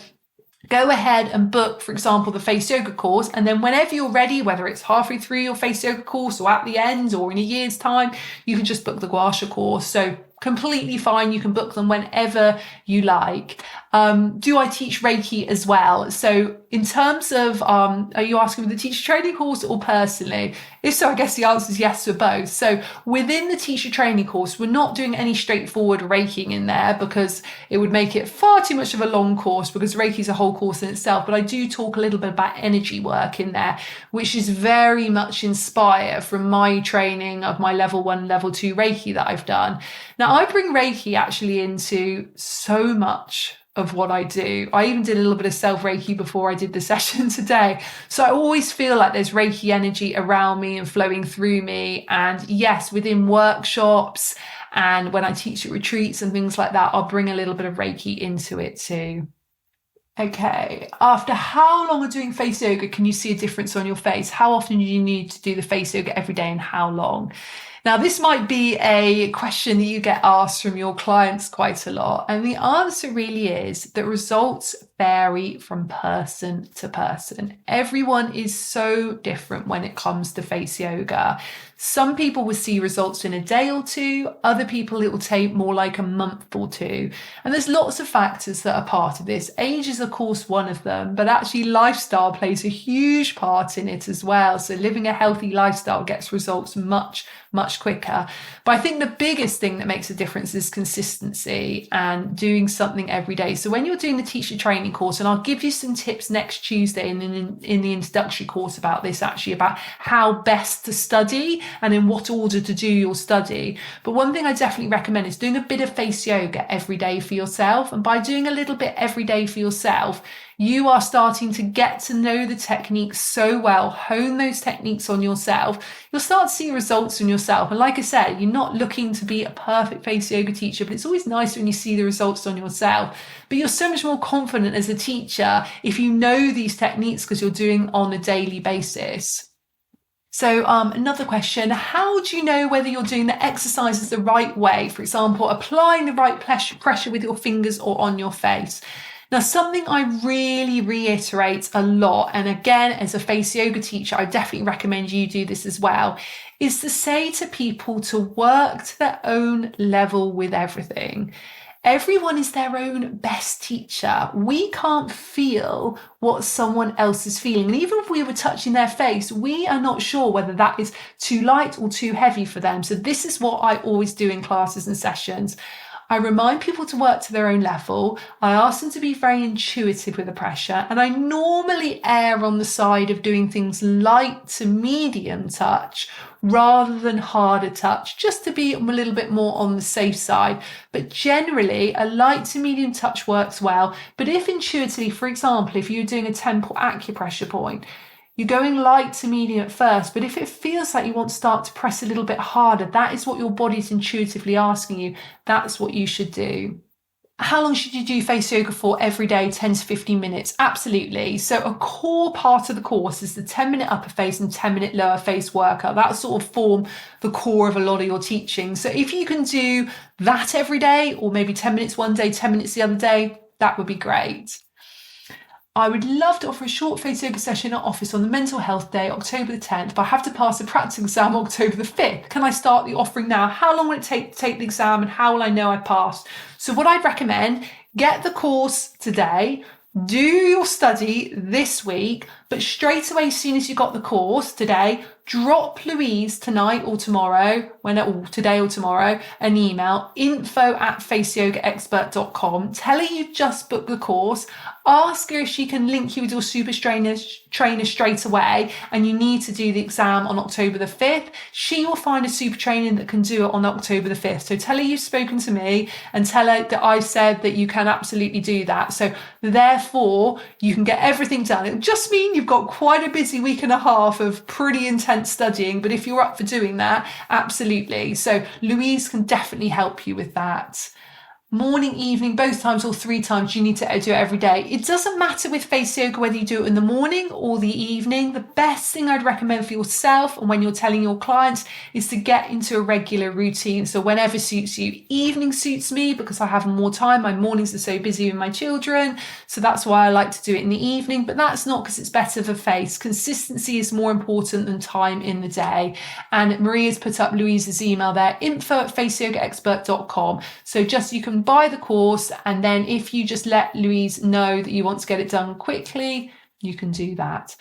Speaker 1: go ahead and book, for example, the face yoga course. And then whenever you're ready, whether it's halfway through your face yoga course or at the end or in a year's time, you can just book the gua sha course. So completely fine. You can book them whenever you like. Do I teach Reiki as well? So in terms of, are you asking for the teacher training course or personally? If so, I guess the answer is yes for both. So within the teacher training course, we're not doing any straightforward Reiki in there because it would make it far too much of a long course, because Reiki is a whole course in itself. But I do talk a little bit about energy work in there, which is very much inspired from my training of my level 1, level 2 Reiki that I've done. Now, I bring Reiki actually into so much of what I do. I even did a little bit of self Reiki before I did the session today. So I always feel like there's Reiki energy around me and flowing through me. And yes, within workshops and when I teach at retreats and things like that, I'll bring a little bit of Reiki into it too. Okay, after how long of doing face yoga can you see a difference on your face? How often do you need to do the face yoga every day and how long? Now, this might be a question that you get asked from your clients quite a lot. And the answer really is that results vary from person to person. Everyone is so different when it comes to face yoga. Some people will see results in a day or two, other people it will take more like a month or two. And there's lots of factors that are part of this. Age is, of course, one of them, but actually lifestyle plays a huge part in it as well. So living a healthy lifestyle gets results much quicker. But I think the biggest thing that makes a difference is consistency and doing something every day. So when you're doing the teacher training course, and I'll give you some tips next Tuesday in the introductory course about this, actually, about how best to study and in what order to do your study. But one thing I definitely recommend is doing a bit of face yoga every day for yourself. And by doing a little bit every day for yourself, you are starting to get to know the techniques so well, hone those techniques on yourself. You'll start to see results in yourself. And like I said, you're not looking to be a perfect face yoga teacher, but it's always nice when you see the results on yourself. But you're so much more confident as a teacher if you know these techniques because you're doing on a daily basis. So another question, how do you know whether you're doing the exercises the right way? For example, applying the right pressure with your fingers or on your face. Now, something I really reiterate a lot, and again, as a face yoga teacher, I definitely recommend you do this as well, is to say to people to work to their own level with everything. Everyone is their own best teacher. We can't feel what someone else is feeling. And even if we were touching their face, we are not sure whether that is too light or too heavy for them. So this is what I always do in classes and sessions. I remind people to work to their own level. I ask them to be very intuitive with the pressure. And I normally err on the side of doing things light to medium touch rather than harder touch, just to be a little bit more on the safe side. But generally, a light to medium touch works well. But if intuitively, for example, if you're doing a temple acupressure point, you're going light to medium at first, but if it feels like you want to start to press a little bit harder, that is what your body's intuitively asking you. That's what you should do. How long should you do face yoga for every day? 10 to 15 minutes? Absolutely. So a core part of the course is the 10-minute upper face and 10-minute lower face workout. That sort of form the core of a lot of your teaching. So if you can do that every day, or maybe 10 minutes one day, 10 minutes the other day, that would be great. I would love to offer a short face yoga session at office on the mental health day, October the 10th, but I have to pass a practice exam October the 5th. Can I start the offering now? How long will it take to take the exam and how will I know I passed? So what I'd recommend, get the course today, do your study this week, but straight away, as soon as you got the course today, drop Louise tonight or tomorrow, today or tomorrow, an email, info@faceyogaexpert.com. Tell her you just booked the course. Ask her if she can link you with your super trainer straight away and you need to do the exam on October the 5th. She will find a super trainer that can do it on October the 5th. So tell her you've spoken to me and tell her that I've said that you can absolutely do that. So therefore, you can get everything done. It'll just mean you've got quite a busy week and a half of pretty intense studying, but if you're up for doing that, absolutely. So Louise can definitely help you with that. Morning, evening, both times or 3 times, you need to do it every day. It doesn't matter with face yoga whether you do it in the morning or the evening. The best thing I'd recommend for yourself and when you're telling your clients is to get into a regular routine. So whenever suits you. Evening suits me because I have more time. My mornings are so busy with my children. So that's why I like to do it in the evening, but that's not because it's better for face. Consistency is more important than time in the day. And Maria's put up Louise's email there, info@faceyogaexpert.com. So just you can buy the course, and then if you just let Louise know that you want to get it done quickly, you can do that.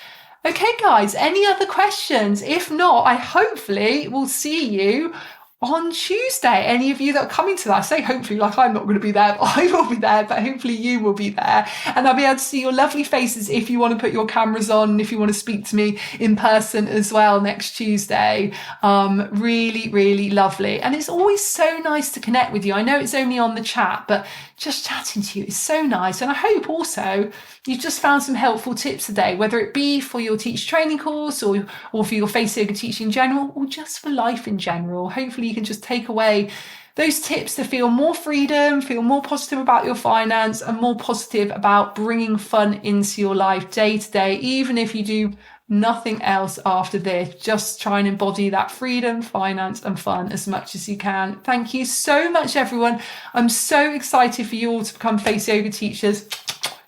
Speaker 1: Okay, guys, any other questions? If not, I hopefully will see you on Tuesday. Any of you that are coming to that, I say hopefully like I'm not going to be there, but I will be there, but hopefully you will be there. And I'll be able to see your lovely faces if you want to put your cameras on, if you want to speak to me in person as well next Tuesday. Really, really lovely. And it's always so nice to connect with you. I know it's only on the chat, but just chatting to you is so nice. And I hope also you've just found some helpful tips today, whether it be for your teacher training course or for your face yoga teaching in general, or just for life in general. Hopefully you can just take away those tips to feel more freedom, feel more positive about your finance, and more positive about bringing fun into your life day to day, even if you do nothing else after this. Just try and embody that freedom, finance, and fun as much as you can. Thank you so much, everyone. I'm so excited for you all to become face yoga teachers.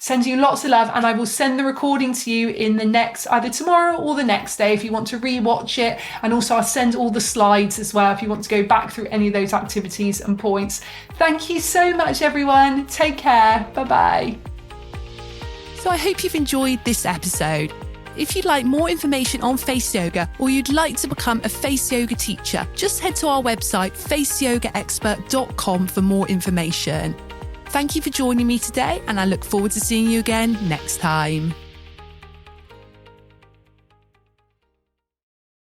Speaker 1: Sending you lots of love, and I will send the recording to you in the next, either tomorrow or the next day if you want to re-watch it. And also I'll send all the slides as well if you want to go back through any of those activities and points. Thank you so much, everyone. Take care. Bye-bye.
Speaker 2: So I hope you've enjoyed this episode. If you'd like more information on face yoga, or you'd like to become a face yoga teacher, just head to our website, faceyogaexpert.com, for more information. Thank you for joining me today, and I look forward to seeing you again next time.